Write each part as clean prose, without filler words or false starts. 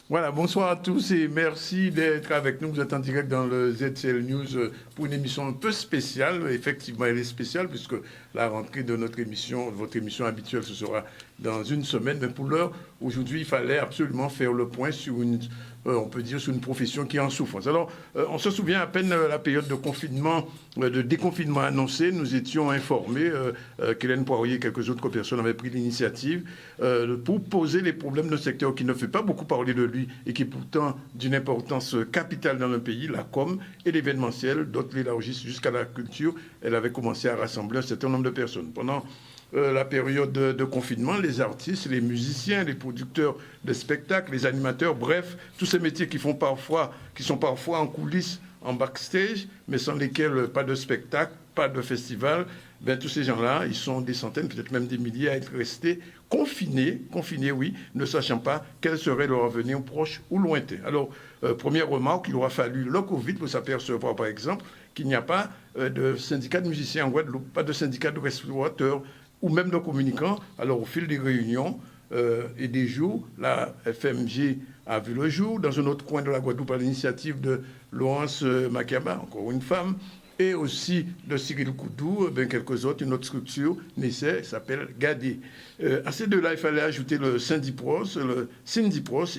Voilà, bonsoir à tous et merci d'être avec nous. Vous êtes en direct dans le ZCL News pour une émission un peu spéciale. Effectivement, elle est spéciale puisque la rentrée de notre émission, de votre émission habituelle, ce sera dans une semaine. Mais pour l'heure, aujourd'hui, il fallait absolument faire le point sur on peut dire, sur une profession qui est en souffrance. Alors, on se souvient à peine la période de confinement, de déconfinement annoncé. Nous étions informés qu'Hélène Poirier et quelques autres personnes avaient pris l'initiative pour poser les problèmes d'un secteur qui ne fait pas beaucoup parler de lui et qui est pourtant d'une importance capitale dans le pays, la com et l'événementiel. D'autres l'élargissent jusqu'à la culture. Elle avait commencé à rassembler un certain nombre de personnes. Pendant la période de confinement, les artistes, les musiciens, les producteurs de spectacles, les animateurs, bref, tous ces métiers qui sont parfois en coulisses, en backstage, mais sans lesquels pas de spectacle, pas de festival, ben, tous ces gens-là, ils sont des centaines, peut-être même des milliers à être restés confinés, oui, ne sachant pas quel serait leur avenir proche ou lointain. Alors, première remarque, il aura fallu le Covid pour s'apercevoir, par exemple, qu'il n'y a pas de syndicat de musiciens en Guadeloupe, pas de syndicat de restaurateurs, ou même de communicants. Alors, au fil des réunions et des jours, la FMG a vu le jour dans un autre coin de la Guadeloupe à l'initiative de Laurence Makiaba, encore une femme, et aussi de Cyril Koudou, quelques autres, une autre structure naissait, s'appelle GADI. À ces deux-là, il fallait ajouter le Syndipros,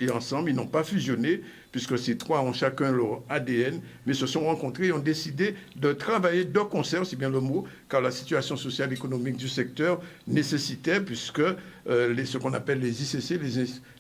et ensemble, ils n'ont pas fusionné, puisque ces trois ont chacun leur ADN, mais se sont rencontrés et ont décidé de travailler de concert, c'est bien le mot, car la situation sociale et économique du secteur nécessitait, puisque ce qu'on appelle les ICC,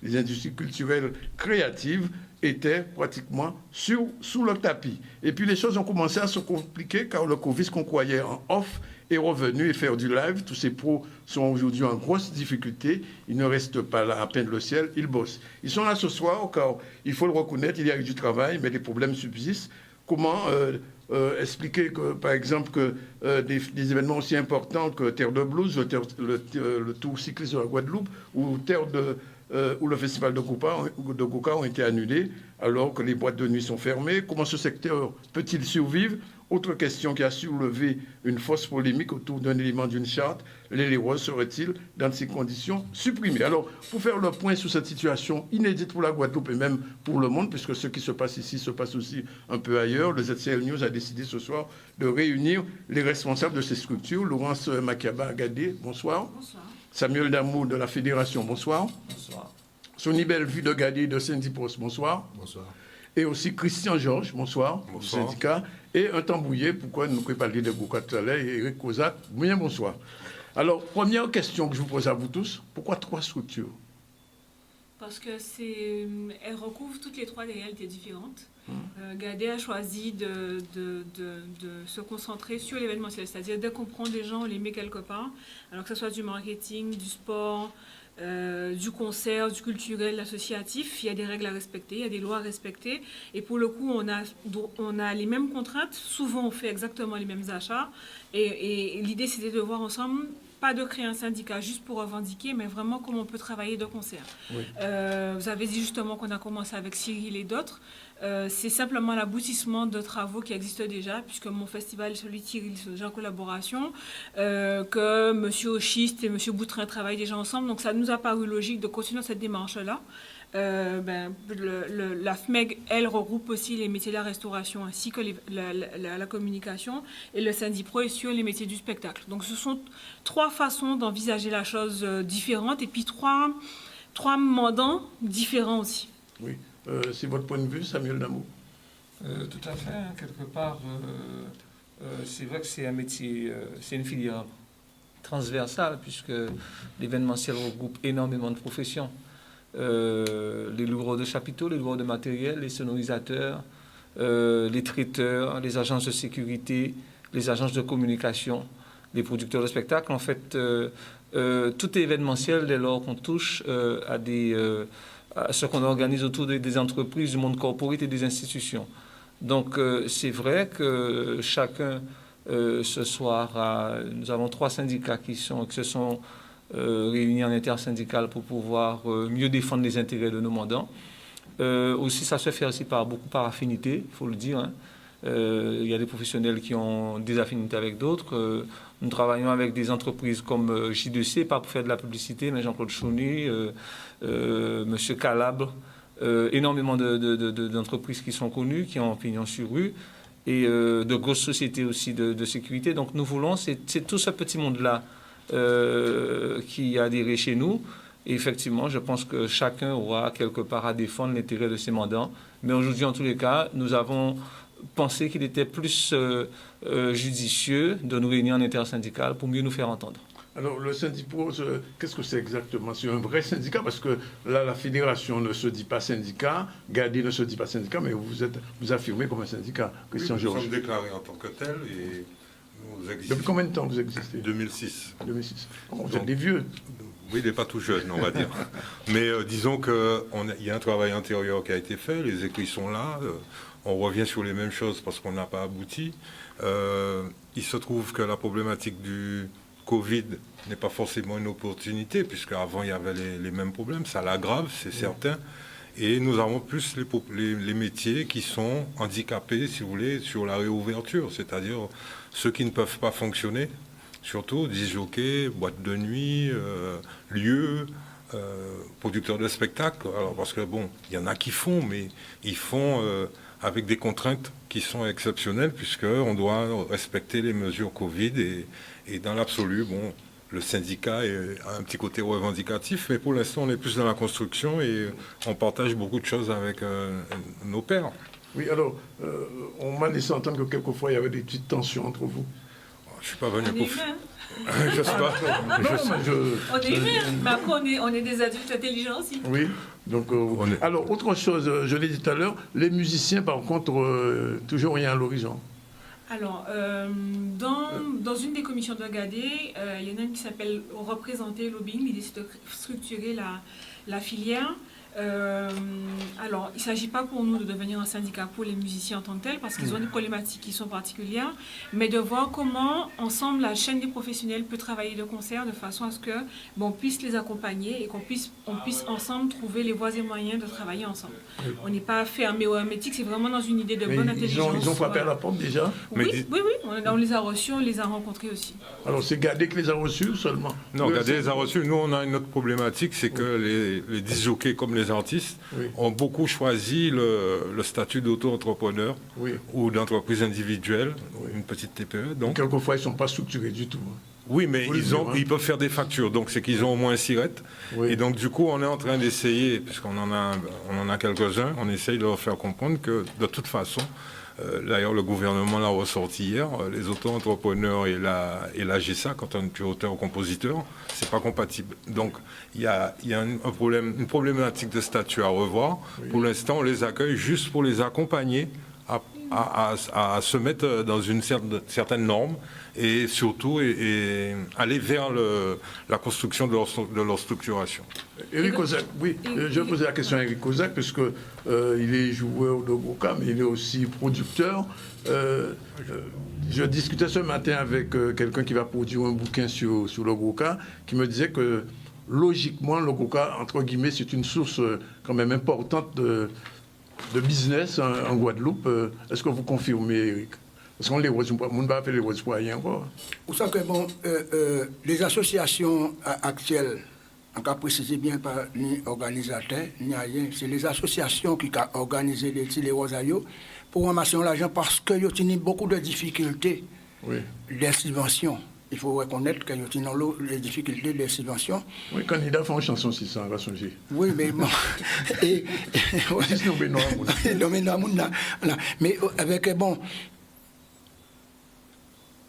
les industries culturelles créatives, étaient pratiquement sous le tapis. Et puis les choses ont commencé à se compliquer car le Covid, qu'on croyait en off, est revenu et faire du live. Tous ces pros sont aujourd'hui en grosse difficulté. Ils ne restent pas là à peindre le ciel, ils bossent. Ils sont là ce soir car, il faut le reconnaître, il y a eu du travail, mais les problèmes subsistent. Comment expliquer que, par exemple, que des événements aussi importants que Terre de Blues, le Tour cycliste de la Guadeloupe, ou où le festival de Goka ont été annulés, alors que les boîtes de nuit sont fermées. Comment ce secteur peut-il survivre? Autre question qui a soulevé une fausse polémique autour d'un élément d'une charte, l'Héléros serait-il, dans ces conditions, supprimé? Alors, pour faire le point sur cette situation inédite pour la Guadeloupe et même pour le monde, puisque ce qui se passe ici se passe aussi un peu ailleurs, le ZCL News a décidé ce soir de réunir les responsables de ces structures. Laurence Makiaba Agadé, bonsoir. Bonsoir. Samuel Damour de la Fédération, bonsoir. Bonsoir. Sonny Bellevue de Gadé de Syndipros, bonsoir. Bonsoir. Et aussi Christian Georges, bonsoir, Bonsoir. du syndicat. Et un tambouillé, pourquoi nous ne pouvons pas parler de Goka tout à l'heure, et Eric Kozak, bien bonsoir. Alors, première question que je vous pose à vous tous, pourquoi trois structures? Parce que elles recouvrent toutes les trois des réalités différentes. Gadé a choisi de se concentrer sur l'événementiel, c'est-à-dire dès qu'on prend des gens, on les met quelque part, alors que ce soit du marketing, du sport, du concert, du culturel, l'associatif, il y a des règles à respecter, il y a des lois à respecter, et pour le coup, on a les mêmes contraintes, souvent on fait exactement les mêmes achats, et l'idée c'était de voir ensemble, pas de créer un syndicat juste pour revendiquer, mais vraiment comment on peut travailler de concert. Oui. Vous avez dit justement qu'on a commencé avec Cyril et d'autres. C'est simplement l'aboutissement de travaux qui existent déjà, puisque mon festival, celui de Cyril, c'est déjà en collaboration, que M. Ochiste et M. Boutrin travaillent déjà ensemble. Donc ça nous a paru logique de continuer cette démarche-là. La FMEG, elle, regroupe aussi les métiers de la restauration ainsi que la communication, et le Syndipro est sur les métiers du spectacle. Donc ce sont trois façons d'envisager la chose différente, et puis trois mandants différents aussi. Oui. C'est votre point de vue, Samuel Damour? Tout à fait. Hein. Quelque part, c'est vrai que c'est un métier, c'est une filière transversale, puisque l'événementiel regroupe énormément de professions. Les livreurs de chapiteaux, les livreurs de matériel, les sonorisateurs, les traiteurs, les agences de sécurité, les agences de communication, les producteurs de spectacles. En fait, tout est événementiel dès lors qu'on touche à ce qu'on organise autour des entreprises, du monde corporate et des institutions. Donc, c'est vrai que chacun, ce soir, nous avons trois syndicats qui se sont réunis en intersyndical pour pouvoir mieux défendre les intérêts de nos mandants. Aussi, ça se fait aussi beaucoup par affinité, il faut le dire. Hein. Il y a des professionnels qui ont des affinités avec d'autres. Nous travaillons avec des entreprises comme J2C, pas pour faire de la publicité, mais Jean-Claude Chauny, M. Calabre, énormément d'entreprises qui sont connues, qui ont pignon sur rue, et de grosses sociétés aussi de sécurité. Donc nous voulons, c'est tout ce petit monde-là qui a adhéré chez nous. Et effectivement, je pense que chacun aura quelque part à défendre l'intérêt de ses mandants. Mais aujourd'hui, en tous les cas, nous avons pensé qu'il était plus judicieux de nous réunir en intersyndical pour mieux nous faire entendre. Alors, le Syndipro, qu'est-ce que c'est exactement? C'est un vrai syndicat, parce que là, la fédération ne se dit pas syndicat, Gadi ne se dit pas syndicat, mais vous affirmez comme un syndicat. Christian Georges. Nous sommes déclarés en tant que tel et nous existons. Depuis combien de temps vous existez? 2006. 2006. Vous êtes des vieux. Oui, il n'est pas tout jeune, on va dire. Mais disons qu'il y a un travail intérieur qui a été fait, les écrits sont là, on revient sur les mêmes choses parce qu'on n'a pas abouti. Il se trouve que la problématique du Covid n'est pas forcément une opportunité, puisque avant il y avait les mêmes problèmes, ça l'aggrave, c'est certain. Et nous avons plus les métiers qui sont handicapés, si vous voulez, sur la réouverture, c'est-à-dire ceux qui ne peuvent pas fonctionner, surtout disjockeys, boîtes de nuit, lieux, producteurs de spectacles. Alors parce que bon, il y en a qui font, mais ils font avec des contraintes qui sont exceptionnelles, puisqu'on doit respecter les mesures Covid et dans l'absolu, bon, le syndicat a un petit côté revendicatif, mais pour l'instant, on est plus dans la construction et on partage beaucoup de choses avec nos pairs. Oui, alors, on m'a laissé entendre que quelquefois, il y avait des petites tensions entre vous. Je ne suis pas venu pour... Je sais pas. On est humains, mais après, on est des adultes intelligents aussi. Oui. Donc, alors, autre chose, je l'ai dit tout à l'heure, les musiciens, par contre, toujours rien à l'horizon. Alors, dans une des commissions de Gadé, il y en a une qui s'appelle Représenter Lobbying. L'idée, c'est de structurer la filière. Alors, il ne s'agit pas pour nous de devenir un syndicat pour les musiciens en tant que tels, parce qu'ils ont des problématiques qui sont particulières, mais de voir comment, ensemble, la chaîne des professionnels peut travailler de concert de façon à ce que on puisse les accompagner et qu'on puisse ensemble trouver les voies et moyens de travailler ensemble. Oui. On n'est pas fermé ou hermétique, c'est vraiment dans une idée de bonne intelligence. Ils ont frappé à la porte déjà? Oui, on les a reçus, on les a rencontrés aussi. Alors, c'est Gadé qui les a reçus seulement? Non, Gadé les a reçus. Nous, on a une autre problématique, c'est que les disjockeys comme les artistes ont beaucoup choisi le statut d'auto-entrepreneur ou d'entreprise individuelle, une petite TPE. Donc, quelquefois, ils ne sont pas structurés du tout. Oui, mais ils peuvent faire des factures, donc c'est qu'ils ont au moins un SIRET. Et donc, du coup, on est en train d'essayer, puisqu'on en a quelques-uns, on essaye de leur faire comprendre que, de toute façon, d'ailleurs, le gouvernement l'a ressorti hier, les auto-entrepreneurs et la GSA, quand on est auteur-compositeur, c'est pas compatible. Donc, il y a une problématique de statut à revoir. Pour l'instant, on les accueille juste pour les accompagner à se mettre dans une certaine norme et surtout aller vers la construction de leur structuration. Éric Kozak, oui, je vais poser la question à Éric Kozak, puisque il est joueur de Goka, mais il est aussi producteur. Je discutais ce matin avec quelqu'un qui va produire un bouquin sur le Goka, qui me disait que logiquement, le Goka, entre guillemets, c'est une source quand même importante de business en Guadeloupe. Est-ce que vous confirmez, Éric? Parce qu'on les voit, on ne va pas faire les voix pour rien encore. Vous savez que bon, les associations actuelles, en cas précisé bien par ni organisateurs, ni rien, c'est les associations qui ont organisé les Rosailles pour ramasser l'argent parce qu'il y a beaucoup de difficultés des subventions. Il faut reconnaître qu'il y a les difficultés des subventions. Oui, candidat fait une chanson 600, on va songer. Oui, mais bon. Mais avec, bon,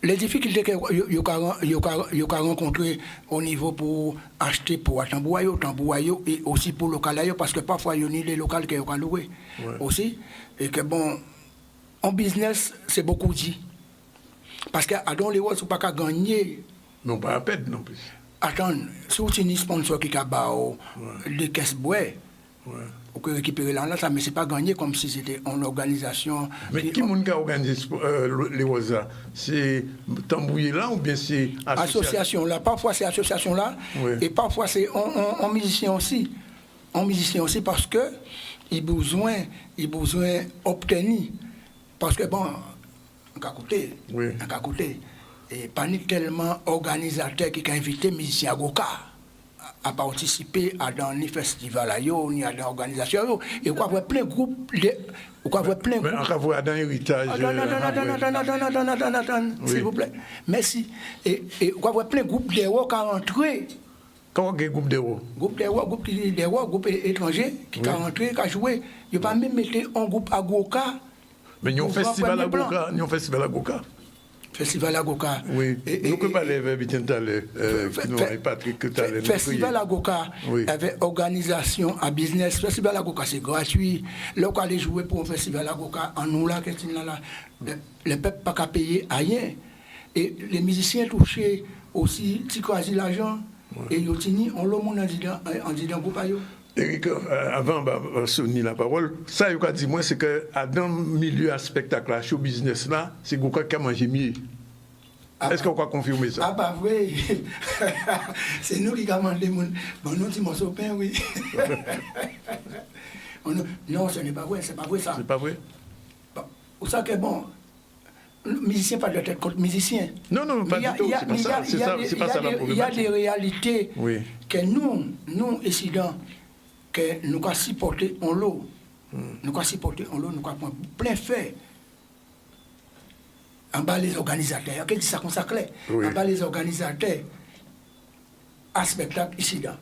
les difficultés qu'il y a rencontrées au niveau pour acheter pour Tambouayo et aussi pour local, parce que parfois il y a les locales qui sont loués aussi. Et que bon, en business, c'est beaucoup dit. Parce qu'à dans les routes, on ne peut pas gagner. Non, pas à peine non plus. Attends, si vous avez un sponsor qui a les caisses bois, on peut récupérer là, mais ce n'est pas gagné comme si c'était en organisation. Mais qui a organisé les Rosa? C'est Tambouillé là ou bien c'est association là? Parfois c'est association là, et parfois c'est en musicien aussi. En musicien aussi parce que il besoin obtenir. Parce que bon, et pas tellement organisateur qui a invité musicien à Goka à participer à dans les festivals, ni à l'organisation. Et quoi, plein de groupes. Quoi, plein de Mais groupes. on va voir dans l'héritage. Attends, s'il vous plaît. Merci. Et quoi, plein de groupes d'héros qui sont rentrés. Comment est-ce groupe d'héros? Groupe étrangers qui sont rentrés, qui ont joué. Je ne vais pas même mettre un groupe à Goka. Mais il y a un festival à Goka. Il y a un festival à Goka. Festival à Goka. Oui. Nous ne pouvons pas les verbes tout à l'heure. Patrick, tout à l'heure. Festival à Goka, avec organisation à business. Festival à Goka, c'est gratuit. Là, on aller jouer pour un festival à Goka, en nous là, les peuples pas qu'à payer rien. Et les musiciens touchés aussi, tu choisis l'argent. Et ils ont le monde en disant groupe à eux. Eric, avant de sonner la parole, ça, je dis moi, c'est que dans le milieu spectacle, show business là, c'est Goka qui a mangé mieux. Est-ce qu'on peut confirmer ça? Ah bah oui, c'est nous qui avons mangé bon, nous disons mon pain, oui. Non, ce n'est pas vrai, c'est pas vrai ça. C'est pas vrai? Vous savez que bon, musicien pas de tête contre musicien. Non, pas du tout, c'est pas ça la problématique. Il y a des réalités oui. Que nous, incidents, que nous avons supporté en l'eau. Nous avons supporté en l'eau, nous avons plein fait. En bas les organisateurs, qu'est-ce que ça consacre? Oui. En bas les organisateurs, à spectacle ici là.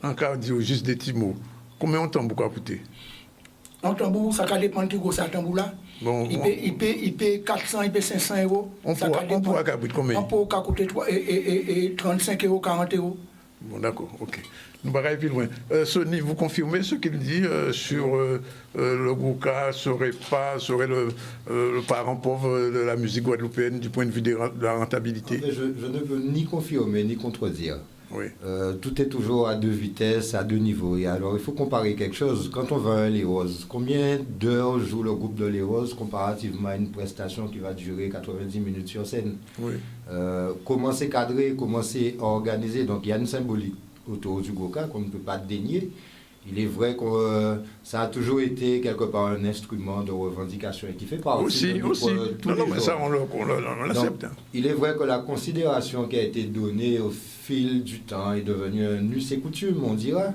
Encore dire juste des petits mots. Combien de temps vous a coûté? Un tambour, ça dépend de qui ça tambour là. Bon, il paie 400, il paie 500 euros. On pourra coûter combien? On pourra coûter 35 euros, 40 euros. Bon, d'accord, ok. Nous ne allons pas plus loin. Sonny, vous confirmez ce qu'il dit sur le Goka serait le parent pauvre de la musique guadeloupéenne du point de vue de la rentabilité? Je ne peux ni confirmer ni contredire. Oui. Tout est toujours à deux vitesses, à deux niveaux. Et alors, il faut comparer quelque chose. Quand on va à Les Roses, combien d'heures joue le groupe de Les Roses comparativement à une prestation qui va durer 90 minutes sur scène? Oui. Comment c'est cadré, comment c'est organisé? Donc, il y a une symbolique autour du Goka qu'on ne peut pas dénier. Il est vrai que ça a toujours été quelque part un instrument de revendication et qui fait partie de aussi. Non, mais ça, on l'accepte. Il est vrai que la considération qui a été donnée au fil du temps est devenue un us et coutume, on dira.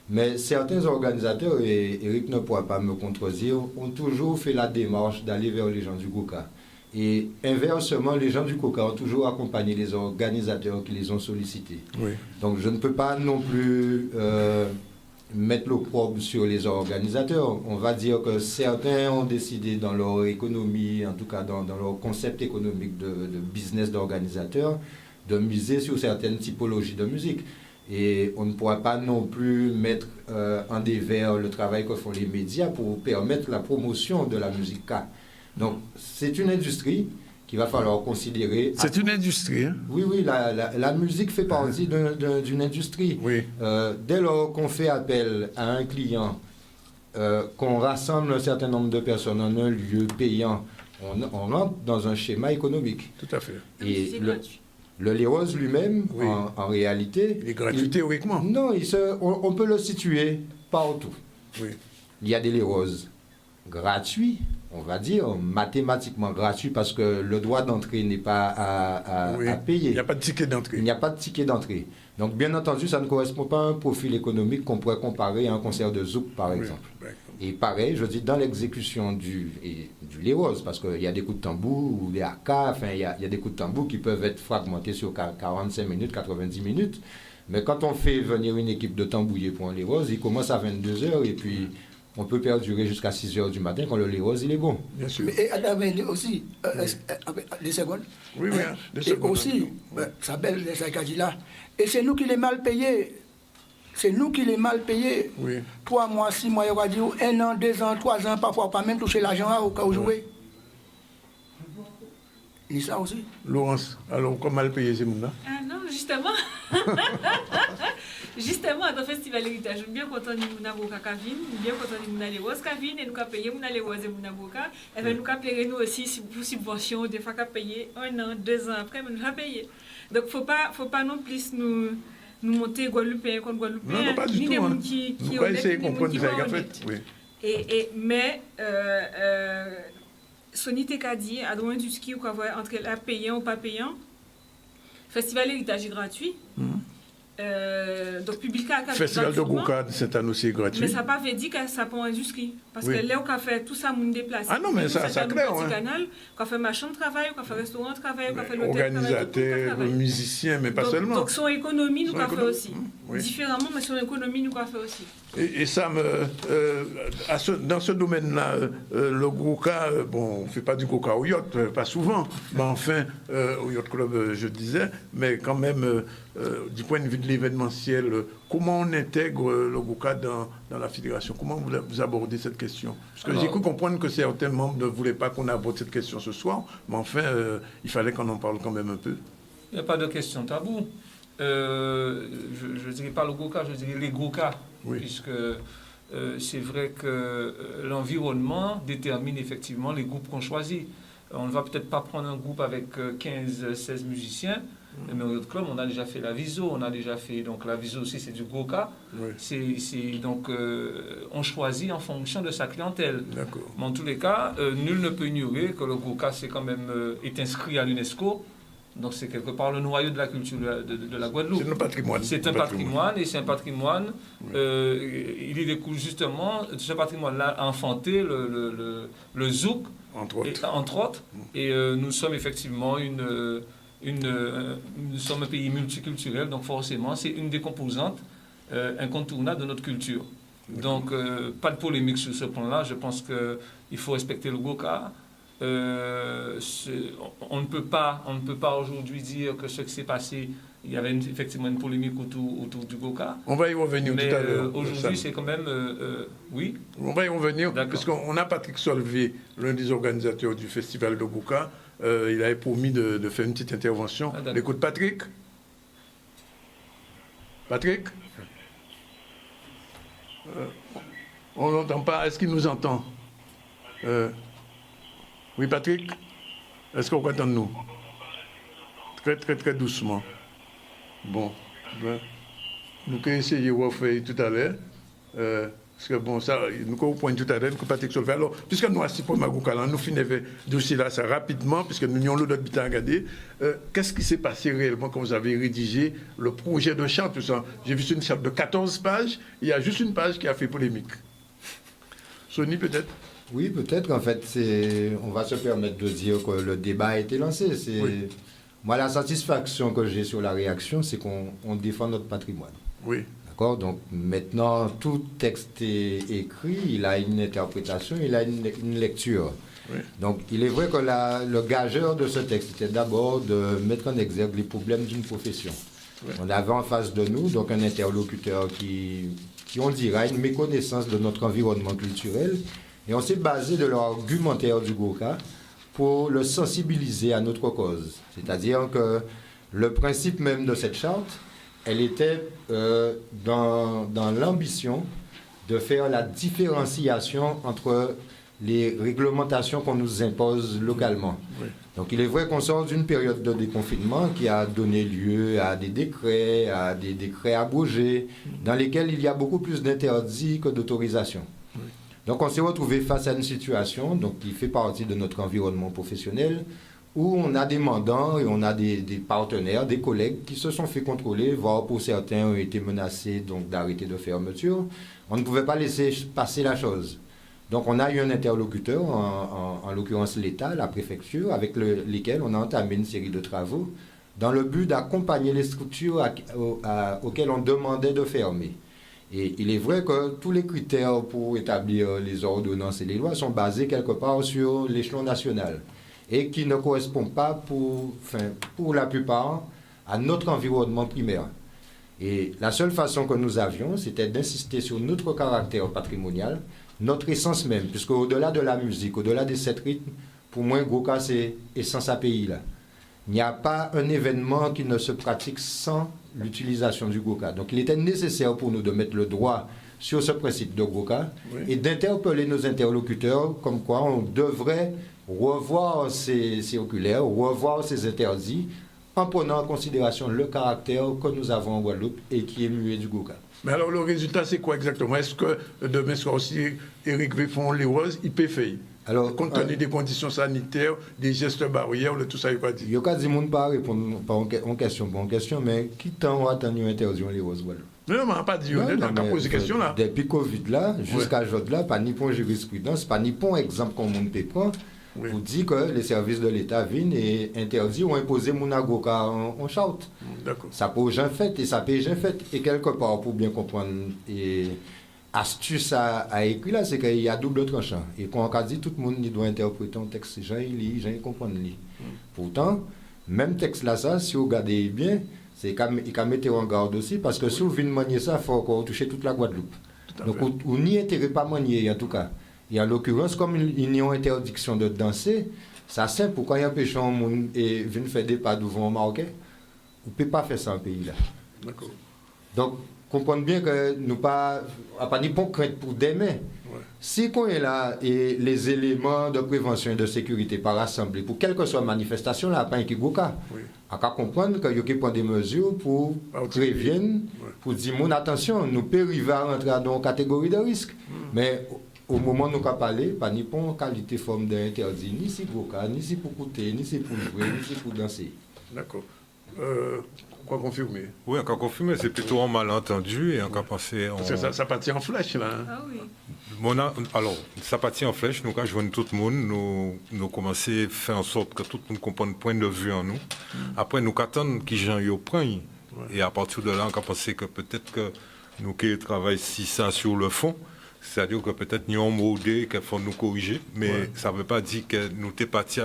Mais certains organisateurs, et Eric ne pourra pas me contredire, ont toujours fait la démarche d'aller vers les gens du Goka. Et inversement, les gens du Goka ont toujours accompagné les organisateurs qui les ont sollicités. Oui. Donc je ne peux pas non plus mettre l'opprobre sur les organisateurs. On va dire que certains ont décidé dans leur économie, en tout cas dans leur concept économique de business d'organisateur, de miser sur certaines typologies de musique. Et on ne pourra pas non plus mettre en dévers le travail que font les médias pour permettre la promotion de la musique K. Donc c'est une industrie qu'il va falloir considérer. C'est une industrie. Hein? Oui, la musique fait partie d'une industrie. Oui. Dès lors qu'on fait appel à un client, qu'on rassemble un certain nombre de personnes en un lieu payant, on entre dans un schéma économique. Tout à fait. Et C'est gratuit. le Les Roses lui-même, Oui. en réalité... Il est gratuit théoriquement. Non, on peut le situer partout. Oui. Il y a des Les Roses gratuits, on va dire, mathématiquement gratuits, parce que le droit d'entrée n'est pas à payer. Il n'y a pas de ticket d'entrée. Il n'y a pas de ticket d'entrée. Donc, bien entendu, ça ne correspond pas à un profil économique qu'on pourrait comparer à un concert de zouk, par exemple. Et pareil, je dis, dans l'exécution du Les Roses, parce qu'il y a des coups de tambour ou des haka, enfin, il y a des coups de tambour qui peuvent être fragmentés sur 45 minutes, 90 minutes. Mais quand on fait venir une équipe de tambouillés pour un Les Roses, il commence à 22h et puis on peut perdurer jusqu'à 6h du matin quand le Les Roses, il est bon. Bien sûr. Mais aussi, des secondes. Oui, des secondes. Et aussi, ça belle, ça qu'a dit là. Et c'est nous qui les mal payés. C'est nous qui les mal payés. Oui. 3 mois, 6 mois, il va dire 1 an, 2 ans, 3 ans, parfois pas même toucher l'argent au cas où jouer. Et ça aussi. Laurence, alors comment mal payer ces gens-là? Ah non, justement. Justement, à ton festival héritage, je suis bien content de Mouna Boka Kavin, bien content de Mouna Les Roses Kavin, et nous avons payé Mouna Les Roses et Mouna Boka. Et bien, nous avons payé nous aussi pour subvention, des fois qu'on payer 1 an, 2 ans après, mais nous avons payé. Donc, il ne faut pas non plus nous monter Guadeloupéens contre Guadeloupéens. Non, pas du ni tout. Des Hein. qui on va essayer de comprendre ce qu'il a fait. Oui. Mais, Sony Tekadi, à droit du ski, ou quoi, entre la payant ou pas payant, festival héritage est gratuit. Donc, public a Festival de Goka cette année aussi est gratuit. mais ça n'a pas fait dire que ça peut être jusqu'à. Parce que là, on a fait tout ça, on déplacé. Ah non, mais ça clair. Canal, on a fait machin de travail, on a fait restaurant de travail, on a fait l'hôtel de organisateur, musicien, mais pas seulement. Donc, son économie, nous a fait aussi. Oui. Différemment, mais son économie, nous a fait aussi. Et ça dans ce domaine-là, le Goka, bon, on ne fait pas du Goka au yacht, pas souvent, mais enfin, au Yacht Club, je disais, mais quand même, du point de vue de l'événementiel, comment on intègre le Goka dans la fédération? Comment vous abordez cette question? Parce que j'ai cru comprendre que certains membres ne voulaient pas qu'on aborde cette question ce soir, mais enfin, il fallait qu'on en parle quand même un peu. Il n'y a pas de question taboue. Je ne dirais pas le Goka, je dirais les Goka, puisque c'est vrai que l'environnement détermine effectivement les groupes qu'on choisit. On ne va peut-être pas prendre un groupe avec 15-16 musiciens, mais au Yacht Club, on a déjà fait la Viso, on a déjà fait, donc la Viso aussi c'est du Goka. Donc on choisit en fonction de sa clientèle. Mais en tous les cas, nul ne peut ignorer que le Goka c'est quand même est inscrit à l'UNESCO. Donc c'est quelque part le noyau de la culture de la Guadeloupe. C'est un patrimoine. C'est un patrimoine et c'est un patrimoine. Il y découle justement, ce patrimoine-là a enfanté le zouk, entre autres. Et nous sommes effectivement nous sommes un pays multiculturel, donc forcément c'est une des composantes incontournables de notre culture. Donc pas de polémique sur ce point-là. Je pense qu'il faut respecter le Goka. On ne peut pas aujourd'hui dire que ce qui s'est passé, il y avait effectivement une polémique autour du Goka. On va y revenir tout à l'heure. Aujourd'hui, c'est quand même... oui. On va y revenir, parce qu'on a Patrick Solvay, l'un des organisateurs du festival de Goka. Il avait promis de faire une petite intervention. Écoute, Patrick. Patrick on n'entend pas. Est-ce qu'il nous entend Oui, Patrick? Est-ce qu'on entend nous? Très, très, très doucement. Bon. Nous allons essayer de refaire tout à l'heure. Parce que bon, ça, nous allons point tout à l'heure, que Patrick Solvay. Alors, puisque nous assistons pour Magoukalan, nous finissons le dossier là, ça rapidement, puisque nous avons l'autre bit à regarder. Qu'est-ce qui s'est passé réellement quand vous avez rédigé le projet de charte, tout ça? J'ai vu une charte de 14 pages, il y a juste une page qui a fait polémique. Sony, peut-être? Oui, peut-être qu'en fait, on va se permettre de dire que le débat a été lancé. Moi, la satisfaction que j'ai sur la réaction, c'est qu'on défend notre patrimoine. Oui. D'accord? Donc maintenant, tout texte est écrit, il a une interprétation, il a une lecture. Oui. Donc il est vrai que le gageur de ce texte était d'abord de mettre en exergue les problèmes d'une profession. Oui. On avait en face de nous donc un interlocuteur qui on dirait, a une méconnaissance de notre environnement culturel. Et on s'est basé de l'argumentaire du Goka pour le sensibiliser à notre cause. C'est-à-dire que le principe même de cette charte, elle était dans l'ambition de faire la différenciation entre les réglementations qu'on nous impose localement. Oui. Donc il est vrai qu'on sort d'une période de déconfinement qui a donné lieu à des décrets abrogés, dans lesquels il y a beaucoup plus d'interdits que d'autorisations. Oui. Donc on s'est retrouvé face à une situation qui fait partie de notre environnement professionnel, où on a des mandants et on a des partenaires, des collègues qui se sont fait contrôler, voire pour certains ont été menacés d'arrêter de fermeture. On ne pouvait pas laisser passer la chose. Donc on a eu un interlocuteur, en l'occurrence l'État, la préfecture, avec lesquels on a entamé une série de travaux dans le but d'accompagner les structures auxquelles on demandait de fermer. Et il est vrai que tous les critères pour établir les ordonnances et les lois sont basés quelque part sur l'échelon national et qui ne correspondent pas pour la plupart à notre environnement primaire. Et la seule façon que nous avions, c'était d'insister sur notre caractère patrimonial, notre essence même, puisque au-delà de la musique, au-delà des 7 rythmes, pour moi, Goka, c'est essence à pays là. Il n'y a pas un événement qui ne se pratique sans l'utilisation du Goka. Donc il était nécessaire pour nous de mettre le droit sur ce principe de Goka et d'interpeller nos interlocuteurs comme quoi on devrait revoir ces circulaires, revoir ces interdits en prenant en considération le caractère que nous avons en Guadeloupe et qui est muet du Goka. Mais alors le résultat c'est quoi exactement? Est-ce que demain soir aussi Éric Véfon, les Roses, il peut faire? Alors, compte tenu des conditions sanitaires, des gestes barrières, tout ça, il va dire. il y a quasi monde pas répondre par une question, mais qui t'en a tenu interdire les roses Guadeloupe? Mais non, on n'a pas dit, on n'a pas posé question là. Depuis Covid là, jusqu'à aujourd'hui là, pas ni pour jurisprudence, pas ni pour exemple qu'on monde peut prendre. Oui. Vous dit que les services de l'État viennent et interdisent ou imposent mon agoka en shout. D'accord. Ça peut jamais fait et ça peut jamais fait. Et quelque part, pour bien comprendre, et astuce à écrire là, c'est qu'il y a double tranchant. Et quand on dit tout le monde doit interpréter un texte, j'ai lit, j'ai comprendre. Pourtant, même texte là, ça, si vous regardez bien, c'est qu'il faut mettre en garde aussi, parce que si vous venez manier ça, il faut encore toucher toute la Guadeloupe. Donc, vous n'y intérêt pas manier en tout cas. Et en l'occurrence, comme il y a une interdiction de danser, ça c'est pourquoi il y a un péché en monde et vient faire des pas devant un Marocain. Vous ne pouvez pas faire ça en pays là. D'accord. Donc, comprenez bien que nous pas ni pour crainte pour demain. Ouais. Si on est là et les éléments de prévention et de sécurité par assemblée, pour quelle que soit la manifestation, là, pas un Kigoka. Oui. On peut comprendre qu'il y a prendre des mesures pour prévenir, pour dire, mon attention, nous pouvons arriver à rentrer dans une catégorie de risque. Mais au moment où nous avons parlé, pas ni pour qualité forme d'interdit, ni si pour cas, ni si pour écouter, ni si pour jouer, ni si pour danser. D'accord. Quoi confirmer? Oui, encore confirmé, c'est plutôt un malentendu et encore pensé. Parce que ça partit en flèche là. Hein. Ah oui. Alors, ça partit en flèche, nous, quand je vois tout le monde, nous commençons à faire en sorte que tout le monde comprenne le point de vue en nous. Après, nous attendons qu'ils j'en y prennent. Et à partir de là, on a pensé que peut-être que nous qui travaillons si ça sur le fond, c'est-à-dire que peut-être nous avons modé qu'il faut nous corriger, mais ça ne veut pas dire que nous sommes partis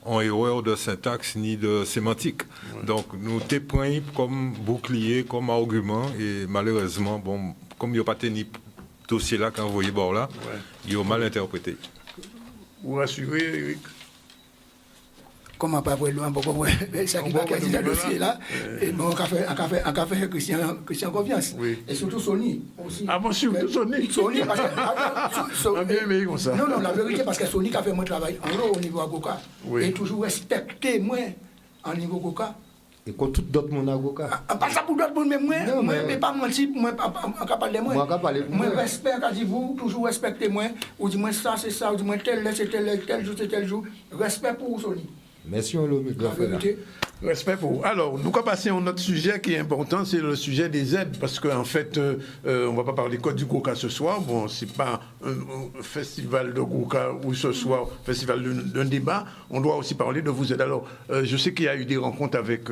en erreur de syntaxe ni de sémantique. Donc, nous sommes pris comme bouclier, comme argument, et malheureusement, bon, comme il n'y a pas tenu dossier là quand vous voyez bord là, il a mal interprété. Vous rassurez, Eric? Comment pas voir loin, pourquoi ça qui va casser le dossier là, et bon, on a fait Christian confiance. Oui. Et surtout Sony aussi. Ah bon, surtout Sony? Sony, parce que. On a bien aimé comme ça. Non, la vérité, parce que Sony a fait mon travail en haut au niveau Agoka. Oui. Et toujours respecté moi en niveau Agoka. Et quand tout d'autres mon avocat. Pas ça pour d'autres, mais moi, Non, je ne peux pas mentir, moi, en capable de moi. Moi, respect, quand je dis vous, toujours respectez moi, ou dis-moi ça, c'est ça, ou dis-moi tel jour, c'est tel jour. Respect pour vous, Sony. Merci, on le microphone. Respect pour vous. Alors, nous allons passer à un autre sujet qui est important, c'est le sujet des aides, parce qu'en fait, on ne va pas parler que du Goka ce soir. Bon, ce n'est pas un festival de Goka ou ce soir, festival d'un débat. On doit aussi parler de vos aides. Alors, je sais qu'il y a eu des rencontres avec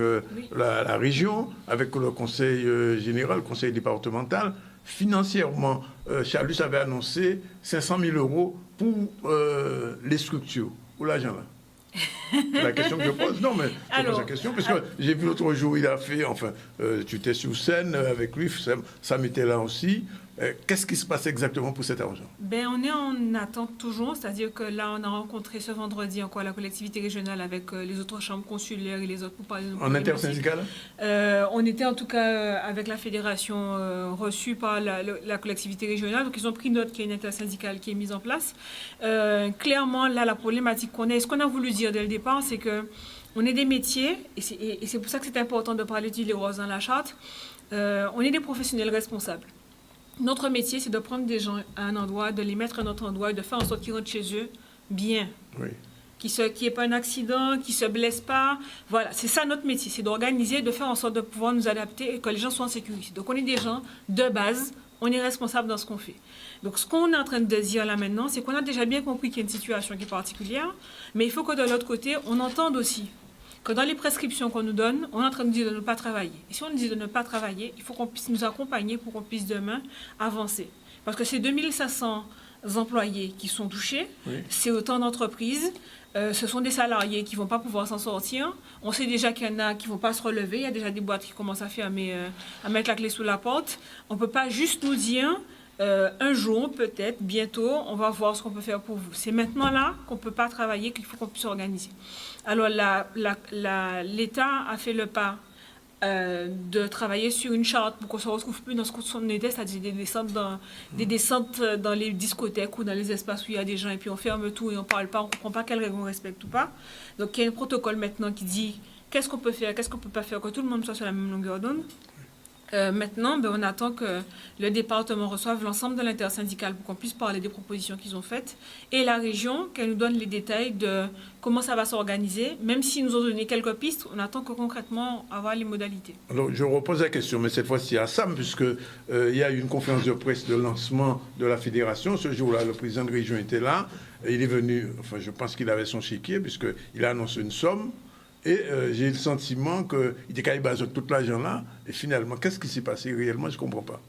la région, avec le conseil général, le conseil départemental. Financièrement, Chalus avait annoncé 500 000 € pour les structures. Où l'argent là? C'est la question que je pose. Non, mais je pose la question, parce que j'ai vu l'autre jour, il a fait, enfin, tu étais sur scène avec lui, Sam était là aussi. Qu'est-ce qui se passe exactement pour cet argent? Ben, on est en attente toujours, c'est-à-dire que là, on a rencontré ce vendredi encore la collectivité régionale avec les autres chambres consulaires et les autres pour parler de nos En intersyndical? On était en tout cas avec la fédération reçue par la collectivité régionale, donc ils ont pris note qu'il y a une intersyndicale qui est mise en place. Clairement, là, la problématique qu'on a, et ce qu'on a voulu dire dès le départ, c'est que on est des métiers, et c'est pour ça que c'est important de parler d'île rose dans la charte, on est des professionnels responsables. Notre métier, c'est de prendre des gens à un endroit, de les mettre à un autre endroit et de faire en sorte qu'ils rentrent chez eux bien. Oui. Qu'il n'y ait pas un accident, qu'ils ne se blessent pas. Voilà, c'est ça notre métier, c'est d'organiser, de faire en sorte de pouvoir nous adapter et que les gens soient en sécurité. Donc on est des gens de base, on est responsable dans ce qu'on fait. Donc ce qu'on est en train de dire là maintenant, c'est qu'on a déjà bien compris qu'il y a une situation qui est particulière, mais il faut que de l'autre côté, on entende aussi que dans les prescriptions qu'on nous donne, on est en train de dire de ne pas travailler. Et si on nous dit de ne pas travailler, il faut qu'on puisse nous accompagner pour qu'on puisse demain avancer. Parce que c'est 2500 employés qui sont touchés, c'est autant d'entreprises, ce sont des salariés qui ne vont pas pouvoir s'en sortir. On sait déjà qu'il y en a qui ne vont pas se relever, il y a déjà des boîtes qui commencent à fermer, à mettre la clé sous la porte. On ne peut pas juste nous dire... un jour, peut-être, bientôt, on va voir ce qu'on peut faire pour vous. C'est maintenant là qu'on ne peut pas travailler, qu'il faut qu'on puisse s'organiser. Alors, l'État a fait le pas de travailler sur une charte pour qu'on ne se retrouve plus dans ce qu'on était, c'est-à-dire des descentes dans les discothèques ou dans les espaces où il y a des gens et puis on ferme tout et on ne parle pas, on ne comprend pas quelles règles on respecte ou pas. Donc, il y a un protocole maintenant qui dit qu'est-ce qu'on peut faire, qu'est-ce qu'on ne peut pas faire, que tout le monde soit sur la même longueur d'onde. Maintenant, on attend que le département reçoive l'ensemble de l'intersyndicale pour qu'on puisse parler des propositions qu'ils ont faites et la région, qu'elle nous donne les détails de comment ça va s'organiser. Même s'ils nous ont donné quelques pistes, on attend que concrètement avoir les modalités. Alors, je repose la question, mais cette fois-ci à Sam, puisque il y a eu une conférence de presse de lancement de la fédération. Ce jour-là, le président de région était là. Et il est venu, enfin, je pense qu'il avait son chéquier, puisqu'il a annoncé une somme. Et j'ai eu le sentiment qu'il était capable de tout l'argent là. Et finalement, qu'est-ce qui s'est passé réellement? Je ne comprends pas.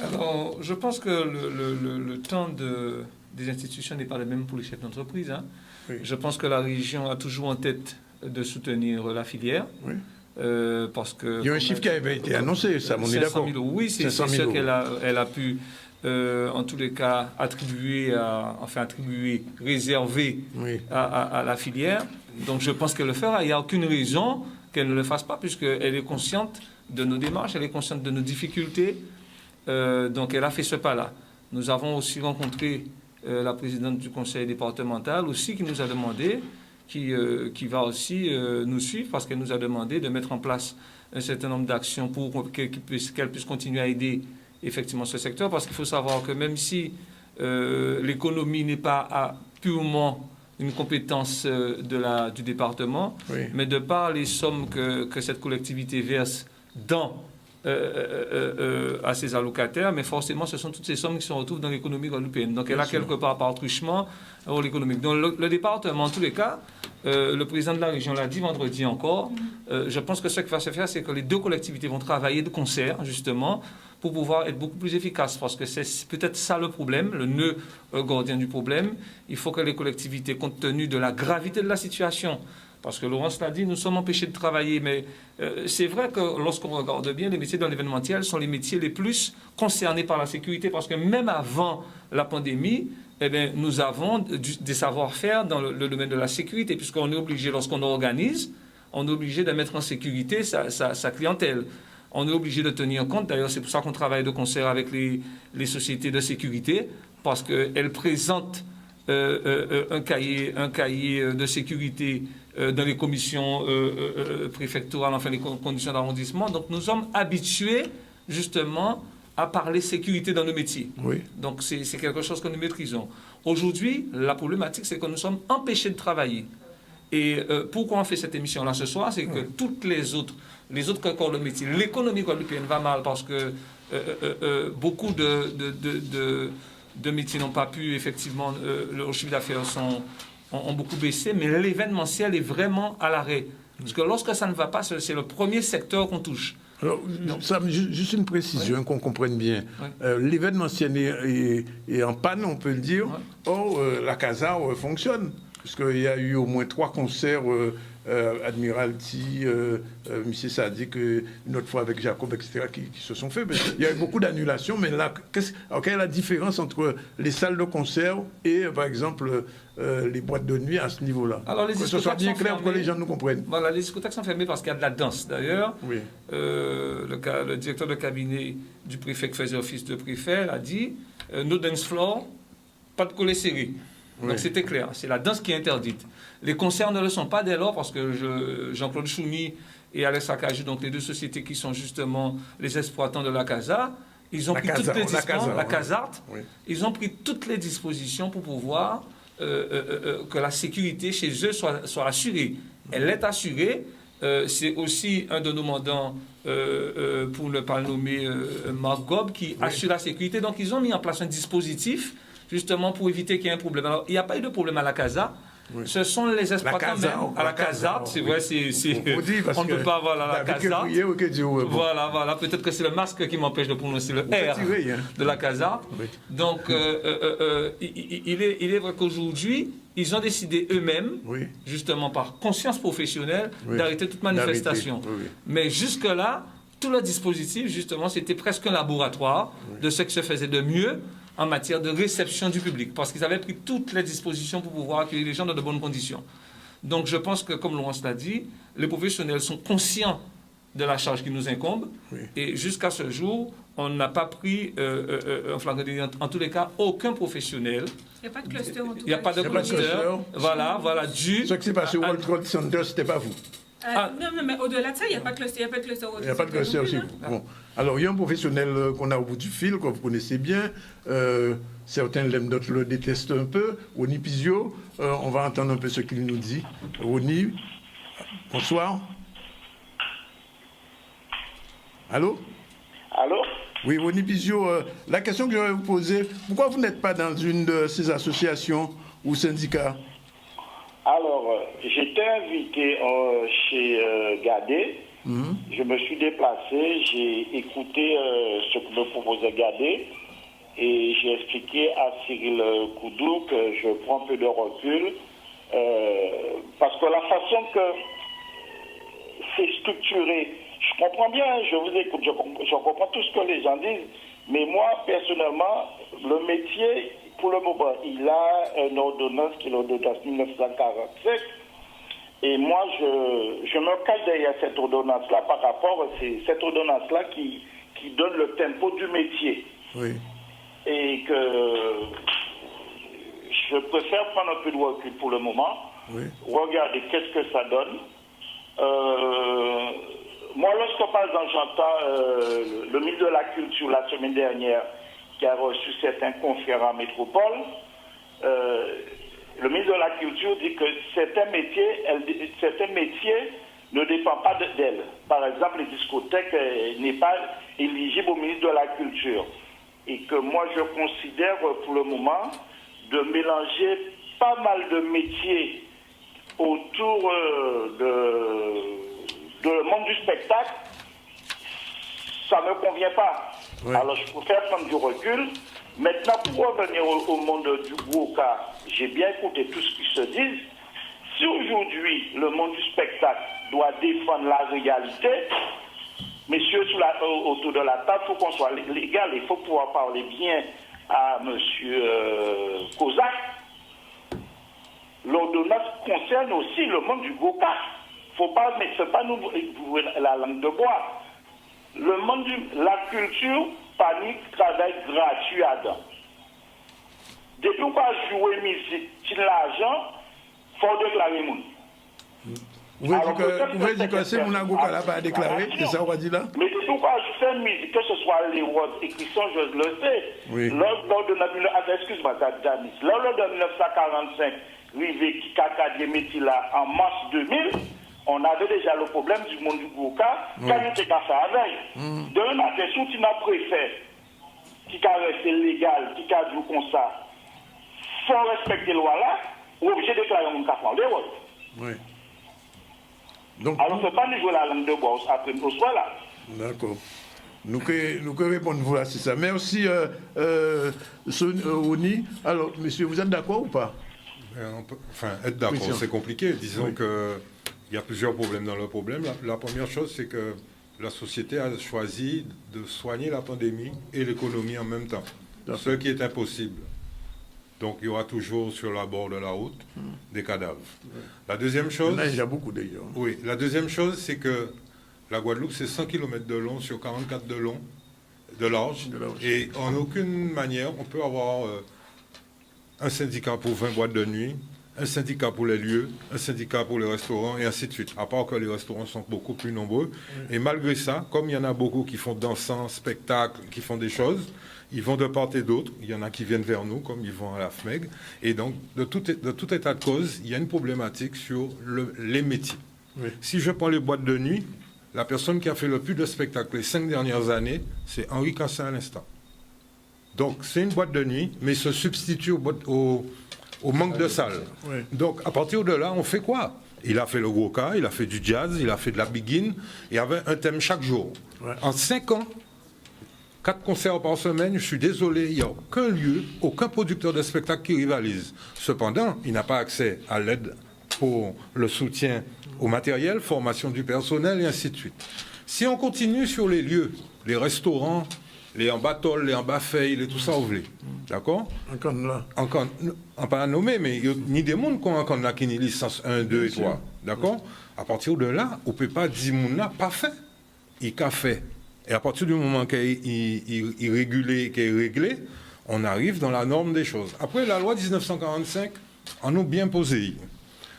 Alors, je pense que le temps des institutions n'est pas le même pour les chefs d'entreprise. Hein. Oui. Je pense que la région a toujours en tête de soutenir la filière. Oui. Parce que, il y a un chiffre qui avait été annoncé, ça, on est d'accord. 500 000 euros, oui, c'est ce qu'elle a pu, en tous les cas, attribuer, réserver oui. à la filière. Donc je pense qu'elle le fera. Il n'y a aucune raison qu'elle ne le fasse pas, puisqu'elle est consciente de nos démarches, elle est consciente de nos difficultés. Donc elle a fait ce pas-là. Nous avons aussi rencontré la présidente du conseil départemental, aussi, qui nous a demandé, qui va aussi nous suivre, parce qu'elle nous a demandé de mettre en place un certain nombre d'actions pour qu'elle puisse continuer à aider effectivement ce secteur, parce qu'il faut savoir que même si l'économie n'est pas purement une compétence du département, Oui. mais de par les sommes que cette collectivité verse à ses allocataires, mais forcément, ce sont toutes ces sommes qui se retrouvent dans l'économie guadeloupéenne. Donc, elle a quelque part par truchement l'économique. Donc, le département, en tous les cas, le président de la région l'a dit vendredi encore, je pense que ce qui va se faire, c'est que les deux collectivités vont travailler de concert, justement, pour pouvoir être beaucoup plus efficaces. Parce que c'est peut-être ça le problème, le nœud gordien du problème. Il faut que les collectivités, compte tenu de la gravité de la situation, parce que Laurence l'a dit, nous sommes empêchés de travailler, mais c'est vrai que lorsqu'on regarde bien, les métiers dans l'événementiel sont les métiers les plus concernés par la sécurité, parce que même avant la pandémie, eh bien, nous avons des savoir-faire dans le domaine de la sécurité, puisqu'on est obligé, lorsqu'on organise, on est obligé de mettre en sécurité sa clientèle. On est obligé de tenir compte, d'ailleurs c'est pour ça qu'on travaille de concert avec les sociétés de sécurité, parce qu'elles présentent un cahier de sécurité dans les commissions préfectorales, enfin les conditions d'arrondissement. Donc nous sommes habitués justement à parler sécurité dans nos métiers. Oui. Donc c'est quelque chose que nous maîtrisons. Aujourd'hui, la problématique, c'est que nous sommes empêchés de travailler. Et pourquoi on fait cette émission-là ce soir? C'est que toutes les autres corps de métier, l'économie guadeloupéenne va mal parce que beaucoup de métiers n'ont pas pu, effectivement, leur chiffre d'affaires ont beaucoup baissé, mais l'événementiel est vraiment à l'arrêt. Parce que lorsque ça ne va pas, c'est le premier secteur qu'on touche. Alors, Sam, juste une précision, qu'on comprenne bien. Oui. L'événementiel est en panne, on peut le dire. Oui. Or, la Casa fonctionne. Puisqu'il y a eu au moins 3 concerts, Admiralty, M. Sadik, une autre fois avec Jacob, etc., qui se sont faits. Il y a eu beaucoup d'annulations, mais là, quelle est la différence entre les salles de concert et, par exemple, les boîtes de nuit à ce niveau-là? Alors, les que ce soit bien clair fermées, pour que les gens nous comprennent. Voilà, les discothèques sont fermées parce qu'il y a de la danse. D'ailleurs, Oui. le directeur de cabinet du préfet qui faisait office de préfet a dit no dance floor, pas de collet serré. Oui. Donc c'était clair, c'est la danse qui est interdite. Les concerts ne le sont pas dès lors parce que Jean-Claude Choumi et Alex Akaju, donc les deux sociétés qui sont justement les exploitants de la Casa, ils ont pris toutes les dispositions, la Casart, oui. Ils ont pris toutes les dispositions pour pouvoir que la sécurité chez eux soit assurée. Elle est assurée. C'est aussi un de nos mandants, pour ne pas le nommer, Marc Gob, qui assure la sécurité. Donc ils ont mis en place un dispositif justement pour éviter qu'il y ait un problème. Alors, il n'y a pas eu de problème à la Casa. Oui. Ce sont les exploitants même à la Casa. C'est vrai, on ne peut pas avoir la Casa. Voilà. Peut-être que c'est le masque qui m'empêche de prononcer le R de la Casa. Oui. Donc, il est vrai qu'aujourd'hui, ils ont décidé eux-mêmes, justement par conscience professionnelle, d'arrêter toute manifestation. Oui. Mais jusque-là, tout le dispositif, justement, c'était presque un laboratoire de ce qui se faisait de mieux en matière de réception du public, parce qu'ils avaient pris toutes les dispositions pour pouvoir accueillir les gens dans de bonnes conditions. Donc je pense que, comme Laurence l'a dit, les professionnels sont conscients de la charge qui nous incombe, et jusqu'à ce jour, on n'a pas pris un flagrant délit. En tous les cas, aucun professionnel. Il n'y a pas de cluster en tout cas. Il n'y a pas de cluster. Voilà. Ce qui s'est passé au World Trade Center, ce n'était pas vous. Non, mais au-delà de ça, il n'y a pas de cluster. Il n'y a pas de cluster chez vous. Bon. Alors, il y a un professionnel qu'on a au bout du fil, que vous connaissez bien. Certains l'aiment, d'autres le détestent un peu. Rony Pizio, on va entendre un peu ce qu'il nous dit. Rony, bonsoir. Allô? Allô? Oui, Rony Pizio, la question que je vais vous poser, pourquoi vous n'êtes pas dans une de ces associations ou syndicats? Alors, j'étais invité chez Gadé. Je me suis déplacé, j'ai écouté ce que me proposait Gadé et j'ai expliqué à Cyril Koudou que je prends un peu de recul parce que la façon que c'est structuré, je comprends bien, je vous écoute, je comprends tout ce que les gens disent, mais moi, personnellement, le métier, pour le moment, il a une ordonnance qui est l'ordonnance 1945. Et moi, je me cache derrière cette ordonnance-là par rapport à cette ordonnance-là qui donne le tempo du métier. Oui. Et que je préfère prendre un peu de recul pour le moment. Oui. Regardez qu'est-ce que ça donne. Moi, lorsque par exemple j'entends le ministre de la Culture la semaine dernière qui a reçu certains confrères en métropole, le ministre de la Culture dit que certains métiers ne dépendent pas d'elle. Par exemple, les discothèques n'est pas éligible au ministre de la Culture. Et que moi, je considère pour le moment de mélanger pas mal de métiers autour de monde du spectacle, ça ne me convient pas. Oui. Alors, je préfère prendre du recul. Maintenant, pour revenir au monde du Gwoka, j'ai bien écouté tout ce qui se dit. Si aujourd'hui, le monde du spectacle doit défendre la réalité, messieurs autour de la table, il faut qu'on soit légal, il faut pouvoir parler bien à monsieur Kozak. L'ordonnance concerne aussi le monde du Gwoka. Faut pas, mais c'est pas nous la langue de bois. Le monde la culture, panique, travail gratuit à dedans. Depuis qu'on a joué musique, tu l'argent, faut déclarer moun. Vous pouvez dire que c'est mon Gwoka là pas déclaré, c'est ça on va dire là? Mais depuis qu'on a fait musique, que ce soit les words et qui sont, je le sais, Oui. lors de excuse-moi, Danis, lors de 1945, Rivé qui cacadie métier là en mars 2000, on avait déjà le problème du monde du Gwoka, quand on était cassé avec. D'un matin, si tu n'as préfet qui a resté légal, qui a dit comme ça, sans respecter la loi là, on est obligé de déclarer un café en dehors. Oui. Donc, alors, ce n'est pas niveau la langue de bois, après nous soit là. d'accord. Nous que répondre vous là, c'est ça. Merci, Rony. Alors, monsieur, vous êtes d'accord ou pas? Être d'accord, Oui, c'est compliqué. Disons oui. qu'il y a plusieurs problèmes dans le problème. La première chose, c'est que la société a choisi de soigner la pandémie et l'économie en même temps, ce qui est impossible. Donc, il y aura toujours sur la bord de la route des cadavres. La deuxième chose... Il y a beaucoup d'ailleurs. Oui, la deuxième chose, c'est que la Guadeloupe, c'est 100 km de long sur 44 de large. Et en aucune manière, on peut avoir un syndicat pour 20 boîtes de nuit, un syndicat pour les lieux, un syndicat pour les restaurants, et ainsi de suite. À part que les restaurants sont beaucoup plus nombreux. Et malgré ça, comme il y en a beaucoup qui font dansant, spectacle, qui font des choses, ils vont de part et d'autre. Il y en a qui viennent vers nous, comme ils vont à la FMEG. Et donc, de tout état de cause, il y a une problématique sur les métiers. Oui. Si je prends les boîtes de nuit, la personne qui a fait le plus de spectacles les 5 dernières années, c'est Henri Cassin à l'instant. Donc, c'est une boîte de nuit, mais se substitue au manque de salles. Oui. Donc, à partir de là, on fait quoi? Il a fait le Gwoka, il a fait du jazz, il a fait de la begin. Il y avait un thème chaque jour. Ouais. En 5 ans, 4 concerts par semaine, je suis désolé, il n'y a aucun lieu, aucun producteur de spectacle qui rivalise. Cependant, il n'a pas accès à l'aide pour le soutien au matériel, formation du personnel et ainsi de suite. Si on continue sur les lieux, les restaurants, les en batol, les en bafeil, les tout ça, vous voulez. D'accord? Encore là. Encore, pas à nommer, mais il y a ni des mondes qui ont encore qui ont licence 1, 2 et 3. D'accord? À partir de là, on ne peut pas dire mon là, pas fait. Il a fait. Et à partir du moment qu'il est réglé, on arrive dans la norme des choses. Après, la loi 1945, on nous bien posé.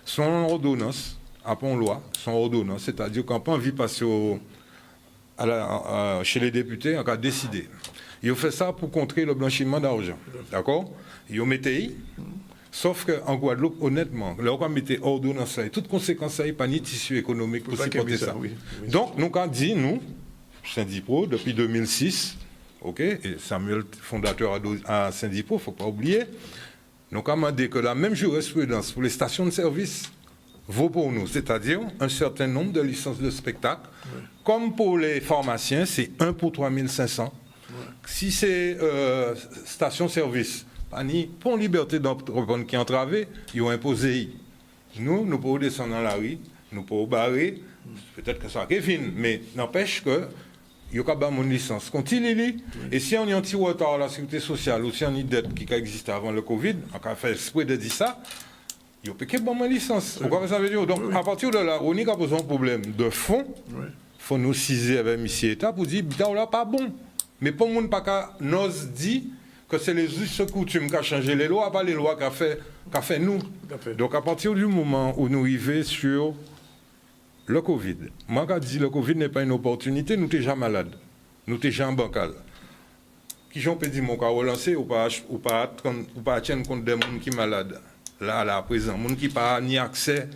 Son ordonnance, après une loi, son ordonnance, c'est-à-dire qu'on n'a pas envie de passer chez les députés, on a décidé. Ils ont fait ça pour contrer le blanchiment d'argent. D'accord? Ils ont mis sauf qu'en Guadeloupe, honnêtement, là, on mettait ordonnance, toutes conséquences, il n'y a pas ni tissu économique pour supporter ça. Oui. Donc, nous avons dit, nous, Syndipro, depuis 2006, ok, et Samuel, fondateur à Syndipro, il ne faut pas oublier, nous avons demandé que la même jurisprudence pour les stations de service vaut pour nous, c'est-à-dire un certain nombre de licences de spectacle. Comme pour les pharmaciens, c'est 1 pour 3500. Si c'est station-service, pour liberté d'entreprendre qui est entravée, ils ont imposé. Nous pouvons descendre dans la rue, nous pouvons barrer, peut-être que ça va finir, mais n'empêche que il y a pas mon licence. Continue. Et si on a un petit retard à la sécurité sociale ou si on a une dette qui existait avant le Covid, on a fait exprès de dire ça, il y a pas mon licence. Vous comprenez ça veut dire? Donc, à partir de là, on a posé un problème de fond. Il faut nous ciser avec M. État pour dire, là, pas bon. Mais pour le monde, pas n'ose dire que c'est les us coutumes qui ont changé les lois, pas les lois qu'a fait nous. Donc, à partir du moment où nous arrivons sur le Covid, moi, quand je dis le Covid n'est pas une opportunité, nous sommes déjà malades. Nous sommes déjà en bancal. Qui j'en peux dire, mon cas relancer ou pas attendre contre des gens qui sont malades. Là, à présent, des gens qui n'ont pas ni accès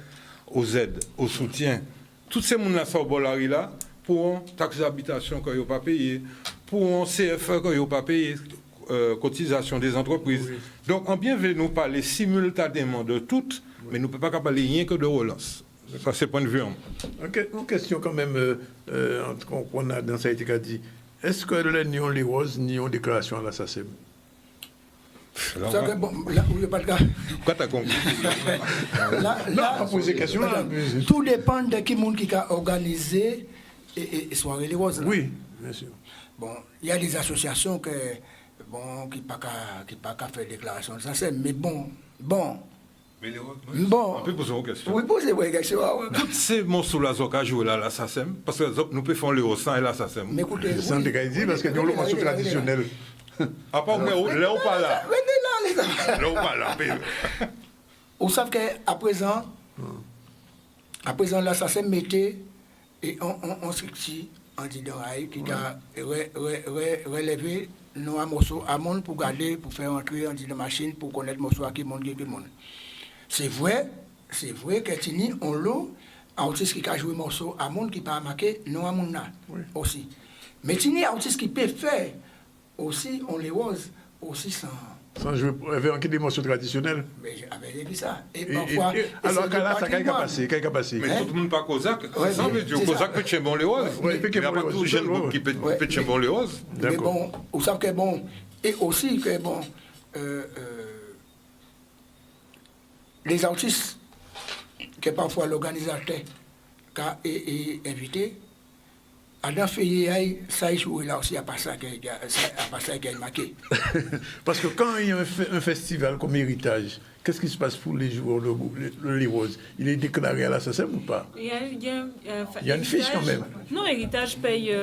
aux aides, au soutien. Tous ces gens-là sont au là pour une taxe d'habitation qu'ils n'ont pas payé, pour un CFE qu'ils n'ont pas payé, cotisation des entreprises. Donc, en bienvenue, nous parler simultanément de toutes, mais nous ne pouvons pas parler rien que de relance. Ça, c'est point de vue. Une question quand même qu'on a dans ça a été dit. Est-ce que les ont les roses, ni ont déclaration à la SACEM? Ça, bon, là où il n'y a pas de cas. Pourquoi tu as compris? Là, on pose des questions. Tout dépend de qui a organisé et soirée les roses. Oui, bien sûr. Bon, il y a des associations qui n'ont pas qu'à faire déclaration de SACEM, mais bon. Mais Bon. On peut poser une question. Oui, posez une question. Toutes ces morceaux-là, qui jouent là, la SACEM, parce que nous pouvons faire le sans et la SACEM. Mais écoutez, sans décaïdi, parce que nous avons le morceau traditionnel. À part, là ou pas là? Là ou pas là? Vous savez qu'à présent, la SACEM mettait et on structure en disant qui a relevé nos morceaux à monde pour garder, pour faire entrer en disant machine, pour connaître morceaux à qui monde. C'est vrai que Tini, on l'a, autiste qui a joué morceau à monde qui pas marqué non à monde aussi. Mais Tini, autiste qui peut faire aussi, on les rose aussi sans jouer avec des morceaux traditionnels. Mais j'avais dit ça. Et parfois. Alors, ça a passé. Mais tout le monde pas Cosaque. Ça veut dire Cosaque peut être bon les roses. Il n'y a pas tout jeune groupe qui peut être bon les roses. Mais bon, vous savez que bon. Et aussi que bon. Les artistes, que parfois l'organisateur a invité, à dans fait ça joue là aussi à pas ça qui est marqué. Parce que quand il y a un festival comme Héritage, qu'est-ce qui se passe pour les joueurs de l'Hérose? Il est déclaré à la SACEM ou pas? Il y a une fiche quand même. Non, Héritage paye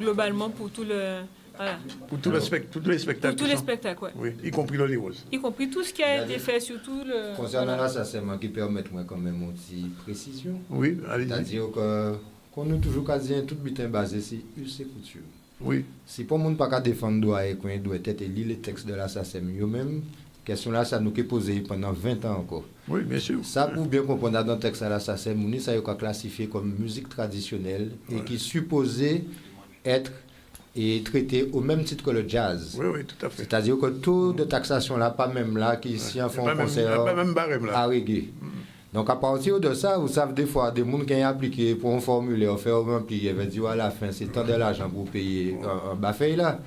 globalement pour tout le. Voilà. Pour tous les spectacles. Pour tous les spectacles, oui. Y compris le Roses. Y compris tout ce qui a été fait, surtout le. Concernant la SACEM, qui permet quand même une petite précision. Oui, allez-y. C'est-à-dire qu'on a toujours quasi tout butin basé sur us et couture. Oui. Si pour le monde pas défendre droit et qu'on doit être lire les textes de la SACEM, eux-mêmes, question là, ça nous est posé pendant 20 ans encore. Oui, bien sûr. Ça, pour bien comprendre dans le texte de la SACEM, ça est classifié comme musique traditionnelle et qui est supposé être et traité au même titre que le jazz. Oui, tout à fait. C'est-à-dire que taux de taxation là, pas même là, qui ici en font un concert pas même barème là. À reggae. Donc à partir de ça, vous savez des fois, des gens qui ont appliqué pour un formulaire, faire remplir, ils vont dire à la fin, c'est tant de l'argent pour payer un bafé là.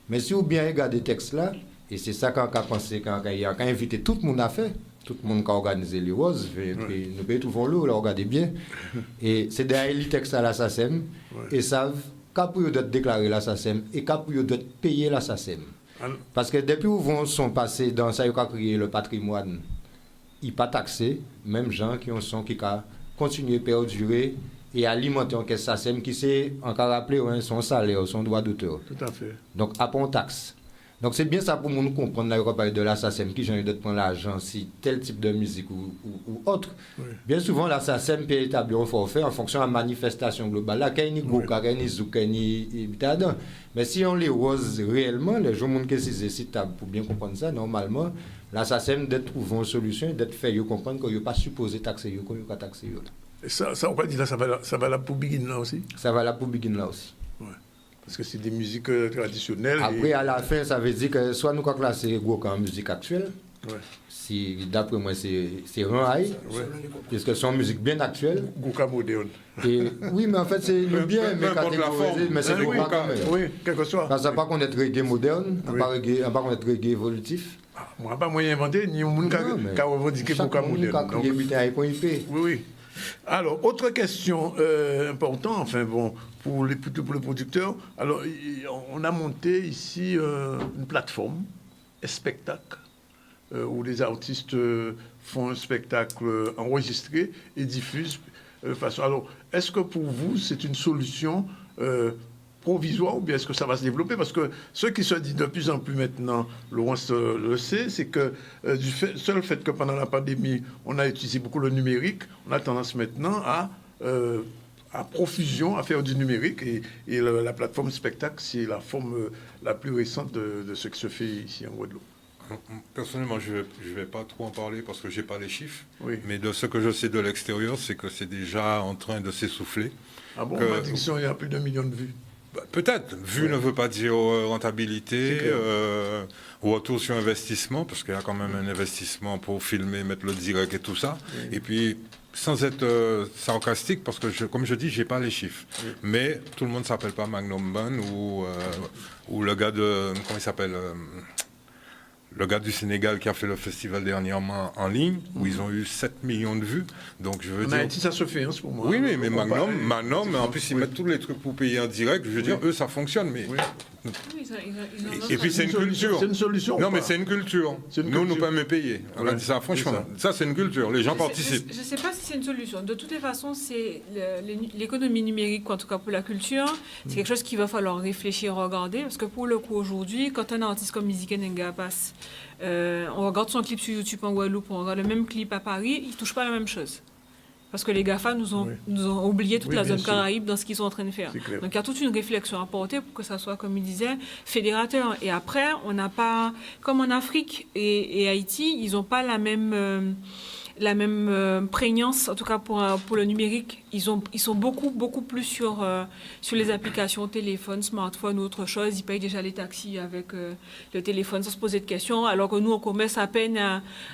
Mais si vous bien regardez les textes là, et c'est ça qu'on a pensé, quand il a invité tout le monde à faire, tout le monde qui a organisé les roses, nous payons tout le monde, regardez bien. Et c'est derrière les textes à la SACEM, et savent qu'à pour de déclarer la SACEM et qu'à pour de payer la SACEM. Parce que depuis où ils sont passés dans ça, ils ont créé le patrimoine, ils n'ont pas taxé, même gens qui ont continué à perdurer et alimenter en caisse SACEM qui s'est encore rappelé son salaire, son droit d'auteur. Tout à fait. Donc, après on taxe. Donc c'est bien ça pour nous comprendre, là, on va parler de la SACEM, qui j'ai envie de prendre l'argent, si tel type de musique ou autre. Oui. Bien souvent, la SACEM peut établir un forfait en fonction de la manifestation globale. Là, qu'il y a ni Goka, qu'il y a ni Zouk, qu'il y a ni Bitadin. Mais si on les rose réellement, les gens qui sont citables pour bien comprendre ça, normalement, la SACEM doit trouver une solution, doit faire comprendre qu'on n'est pas supposé taxer, qu'on n'est pas taxer. Et ça, on peut dire là, ça va là pour Begin là aussi. Ça va là pour Begin là aussi. Ouais. Parce que c'est des musiques traditionnelles. Après, à la fin, ça veut dire que soit nous classer Goka en musique actuelle, Ouais. si d'après moi c'est Ranhaï, Ouais. parce que c'est une musique bien actuelle. Goka moderne. Et, oui, mais en fait, c'est le bien, mais importe la forme. catégorisé, mais c'est Oui, Goka quand même. oui, quel que soit. Parce que ça pas qu'on est reggae moderne, on Oui. pas qu'on est reggae évolutif. Ah, moi, pas moyen inventé, ni un monde qui a revendiqué Chaque Goka monde moderne. qui a crié .ip. Oui, oui. Alors, autre question importante, enfin bon, pour les producteurs. Alors, on a monté ici une plateforme, spectacle, où les artistes font un spectacle enregistré et diffusent de façon. Alors, est-ce que pour vous, c'est une solution provisoire ou bien est-ce que ça va se développer? Parce que ce qui se dit de plus en plus maintenant, Laurence le sait, c'est que du seul fait que pendant la pandémie, on a utilisé beaucoup le numérique, on a tendance maintenant à profusion, à faire du numérique. Et la plateforme spectacle, c'est la forme la plus récente de ce qui se fait ici en Guadeloupe. Personnellement, je ne vais pas trop en parler parce que je n'ai pas les chiffres. Oui. Mais de ce que je sais de l'extérieur, c'est que c'est déjà en train de s'essouffler. Ah bon, Que- on m'a dit qu'il y a plus d'1 million de vues. Bah, peut-être. Vue ne veut pas dire rentabilité, C'est clair. retour sur investissement, parce qu'il y a quand même un investissement pour filmer, mettre le direct et tout ça. Et puis, sans être sarcastique, parce que, comme je dis, je n'ai pas les chiffres. Mais tout le monde ne s'appelle pas Magnum Bun ou le gars de... Comment il s'appelle le gars du Sénégal qui a fait le festival dernièrement en ligne, où ils ont eu 7 millions de vues. Donc, je veux En dire... Haïti, ça se fait, hein, c'est pour moi. Oui, mais On parle- Magnum, mais en plus, ils mettent tous les trucs pour payer en direct. Je veux dire, eux, ça fonctionne. Mais... Oui. Oui, ils en ont Et puis, c'est une culture. C'est une solution. Non, ou mais pas c'est une culture. C'est une Nous, nous culture. pas me payer. On a Ouais, dit ça, franchement. c'est Ça, c'est une culture. Les gens participent. Je ne sais pas si c'est une solution. De toutes les façons, c'est l'économie numérique, en tout cas pour la culture, c'est quelque chose qu'il va falloir réfléchir, regarder. Parce que pour le coup, aujourd'hui, quand un artiste comme Mizike Nenga passe, on regarde son clip sur YouTube en Guadeloupe, on regarde le même clip à Paris, il ne touche pas la même chose. Parce que les GAFA nous ont oublié toute Oui, la bien zone sûr. Caraïbe dans ce qu'ils sont en train de faire. C'est clair. Donc il y a toute une réflexion à porter pour que ça soit, comme il disait, fédérateur. Et après, on n'a pas, comme en Afrique et Haïti, ils n'ont pas la même prégnance, en tout cas pour le numérique. Ils sont beaucoup plus sur les applications téléphone, smartphone ou autre chose. Ils payent déjà les taxis avec le téléphone sans se poser de questions, alors que nous, on commence à peine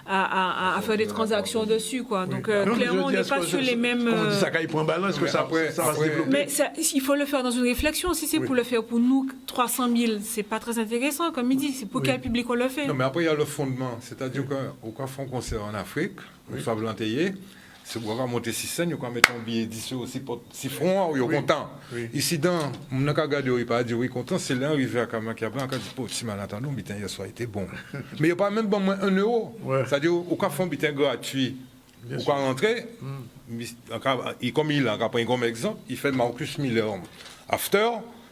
à faire des transactions dessus, quoi. Donc, Non, mais clairement, on je n'est dis, pas est-ce sur que les mêmes... Comme on dit, ça caille point balance, est-ce que Mais ça après- va se après- développer? Mais il faut le faire dans une réflexion. Si c'est Oui. pour le faire pour nous, 300 000, c'est pas très intéressant, comme il dit. C'est pour Oui. quel public on le fait. Non, mais après, il y a le fondement. C'est-à-dire qu'au cas font concert en Afrique, nous sommes l'antillais, c'est pour monter 6 scènes, on va mettre un billet 10 aussi pour 6 francs, ils sont contents. Oui. Ici, dans, on n'a qu'à regarder, il pas dire oui, content, c'est là, arrivé à Kamakiaba, on a dit, si mal entendu, bitin, hier soir, était bon. Mais il n'y a pas même bon moins 1 euro. Ouais. C'est-à-dire, au cas font bitin gratuit, Bien au sûr. cas rentrer, comme il a pris comme exemple, il fait Marcus Miller. After,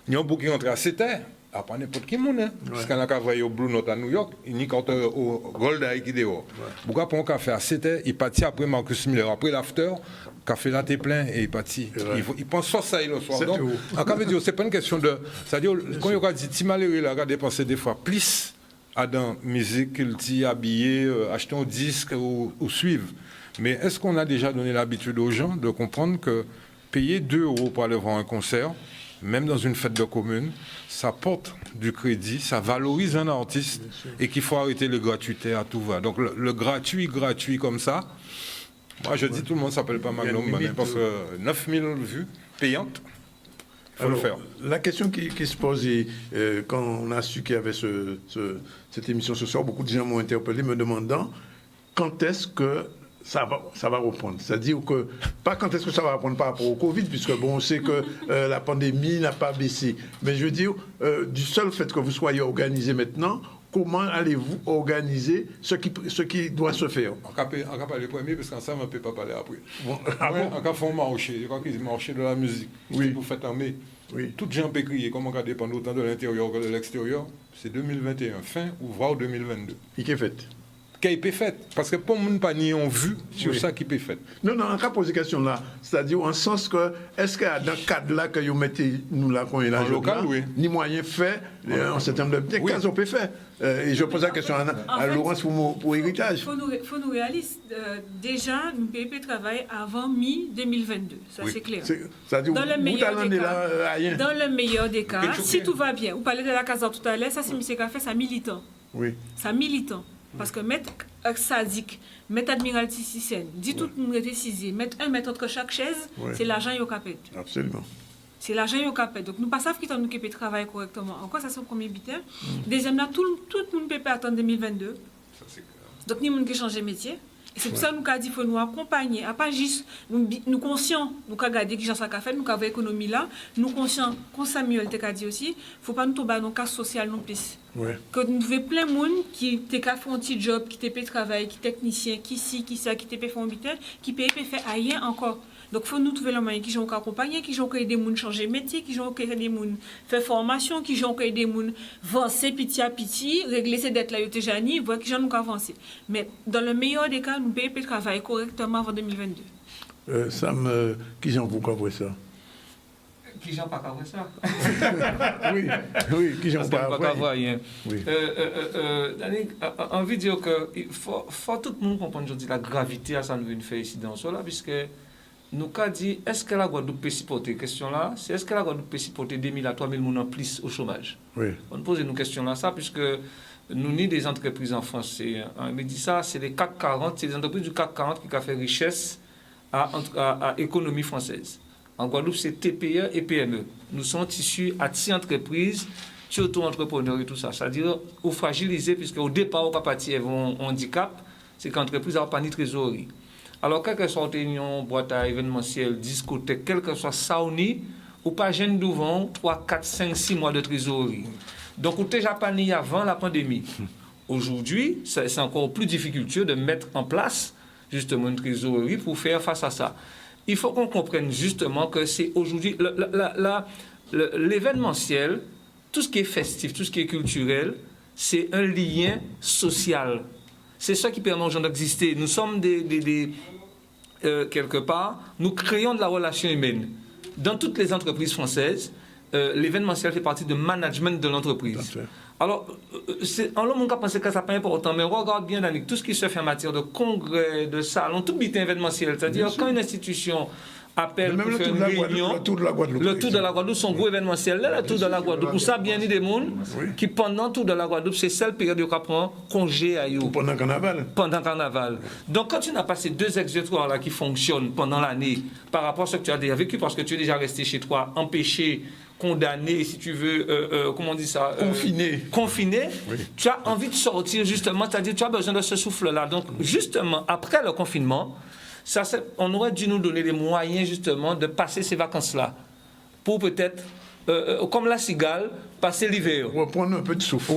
il y a un bouquin rentré à 7 heures. Après n'importe qui monde, hein. Parce qu'on a qu'à voir au Blue Note à New York, il n'y a au Gold Eye qui dehors. Pourquoi pour un café à 7 heures, il partit après Marcus Miller. Après l'after, café là t'es plein et il partit. vrai. Il pense soit ça et le soir. 7 Donc, euros. en cas de c'est pas une question de. C'est-à-dire, quand il a dit, tu m'as l'air là, dépenser des fois plus à dans musique, culture, habiller, acheter un disque ou suivre. Mais est-ce qu'on a déjà donné l'habitude aux gens de comprendre que payer 2 euros pour aller voir un concert, même dans une fête de commune, ça porte du crédit, ça valorise un artiste et qu'il faut arrêter le gratuité à tout va. Donc le gratuit comme ça, moi je dis tout le monde ne s'appelle pas Il y a une Magnum, limite, parce que 9000 vues payantes, il faut le Alors, faire. la question qui se pose, et, quand on a su qu'il y avait cette émission ce soir, beaucoup de gens m'ont interpellé me demandant quand est-ce que ça va reprendre. C'est-à-dire que, pas quand est-ce que ça va reprendre par rapport au Covid, puisque bon, on sait que la pandémie n'a pas baissé. Mais je veux dire, du seul fait que vous soyez organisé maintenant, comment allez-vous organiser ce qui doit se faire? On va parler premier parce qu'ensemble, on ne peut pas parler après. Bon, On va faire un marché, je crois qu'ils marché de la musique. Oui. Vous faites en mai. Oui. Toutes gens peuvent crier, comme on va dépendre autant de l'intérieur que de l'extérieur. C'est 2021, fin ou voire 2022. Qui est fait? Qui peut fait? Parce que pour nous, pas ni on vu sur Oui. ça qui peut fait. Non, on a posé question là. C'est-à-dire, en sens que, est-ce que dans le cadre là que vous mettez, nous là, qu'on est là, En local, oui. ni moyen fait, en certain nombre de Oui. cas, on peut faire. Et je pose la question à fait, Laurence pour héritage. Il faut nous réaliser. Déjà, nous PEP travaille avant mi-2022. Ça, Oui. c'est clair. C'est-à-dire, Dans le vous meilleur talent des est là, cas, rien. dans le meilleur des cas, Quelque chose si bien. tout va bien, vous parlez de la Casa tout à l'heure, ça c'est M. Café, ça militant. Oui. Ça militant. Parce que mettre Sadik, mettre Admiralty Sissène, dit tout le monde était cisé, mettre un mètre entre chaque chaise, Ouais. c'est l'argent au capet. Absolument. C'est l'argent au capet. Donc nous ne savons pas qui peut travailler correctement. Encore, ça c'est le premier bitin. Deuxième là, tout le monde peut attendre 2022. Ça, c'est clair. Donc, nous avons changé de métier. Et c'est pour ça que nous avons dit qu'il faut nous accompagner. À pas juste, nous conscients, nous avons regardé qui ça a fait, nous avons l'économie là. Nous conscients, comme Samuel t'a dit aussi, il ne faut pas nous tomber dans le cas social non plus. Ouais. Que nous devons plein de monde qui fait un petit job, qui peut travailler, qui est technicien, qui ci, qui ça, qui peut faire un bitin, qui peut faire rien encore. Donc, il faut nous trouver le moyen qui ont accompagner, qui ont aider les gens changer de métier, qui ont aider les gens faire formation, qui ont aider les gens avancer petit à petit, régler ces dettes-là, déjà ni, voir qui ont avancer. Mais dans le meilleur des cas, nous pouvons travailler correctement avant 2022. Sam, qui j'en vous comprend ça? Qui j'en pas qu'après ça? Oui, oui, qui j'en Pas pas qu'après rien. Oui. Danick, envie de dire que il faut tout le monde comprendre aujourd'hui la gravité à ça nous fait ici dans cela, puisque nous avons dit, est-ce que la Guadeloupe peut supporter cette question-là? C'est est-ce que la Guadeloupe peut supporter 2000 à 3000 personnes en plus au chômage? Oui. On pose une question là, ça, puisque nous ni des entreprises en France. On me dit ça, c'est les CAC 40, c'est les entreprises du CAC 40 qui ont fait richesse à l'économie française. En Guadeloupe, c'est TPE et PME. Nous sommes issus à 10 entreprises, auto-entrepreneurs et tout ça. C'est-à-dire, au fragilisé, puisque au départ, on va partir en handicap, c'est qu'entreprise n'a pas ni trésorerie. Alors, quel que soit réunion, boîte à événementiel, discothèque, quel que soit ça, ou pas gêne devant 3, 4, 5, 6 mois de trésorerie. Donc, on déjà pas né avant la pandémie. Aujourd'hui, c'est encore plus difficultueux de mettre en place justement une trésorerie pour faire face à ça. Il faut qu'on comprenne justement que c'est aujourd'hui l'événementiel, tout ce qui est festif, tout ce qui est culturel, c'est un lien social. C'est ça qui permet aux gens d'exister. Nous sommes quelque part, nous créons de la relation humaine. Dans toutes les entreprises françaises, l'événementiel fait partie du management de l'entreprise. Alors, en l'homme, on pense que ça n'est pas important, mais regarde bien, Danick, tout ce qui se fait en matière de congrès, de salon, tout est événementiel. C'est-à-dire, quand une institution appelle pour faire une réunion, le tour de la Guadeloupe. Le tour de la Guadeloupe, son gros événementiel. Là, le tour de la Guadeloupe, pour ça, bien des gens qui, pendant le tour de la Guadeloupe, c'est celle période où on prend congé à you. Pendant le carnaval. Pendant le carnaval. Donc, quand tu n'as pas ces deux exutoires-là qui fonctionnent pendant l'année, par rapport à ce que tu as déjà vécu, parce que tu es déjà resté chez toi, empêché, condamné, si tu veux, comment on dit ça? Confiné. Oui. Tu as envie de sortir, justement, c'est-à-dire tu as besoin de ce souffle-là. Donc, justement, après le confinement, on aurait dû nous donner les moyens, justement, de passer ces vacances-là. Pour peut-être, comme la cigale, passer l'hiver. Reprendre un peu de souffle.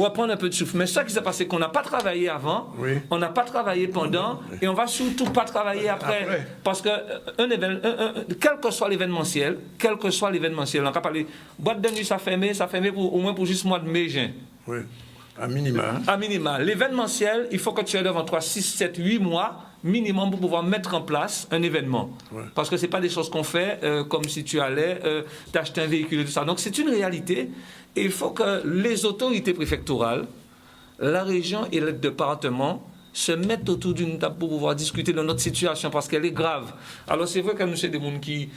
Mais ce qui s'est passé, c'est qu'on n'a pas travaillé avant, oui. On n'a pas travaillé pendant, et on va surtout pas travailler après. Parce que, quel que soit l'événementiel, on va parler, boîte de nuit, ça fermé au moins pour juste le mois de mai-juin. Oui, à minima. À minima. L'événementiel, il faut que tu aies devant toi 6, 7, 8 mois minimum pour pouvoir mettre en place un événement. Ouais. Parce que ce n'est pas des choses qu'on fait comme si tu allais t'acheter un véhicule et tout ça. Donc c'est une réalité. Et il faut que les autorités préfectorales, la région et le département se mettent autour d'une table pour pouvoir discuter de notre situation parce qu'elle est grave. Alors c'est vrai que nous, c'est des gens qui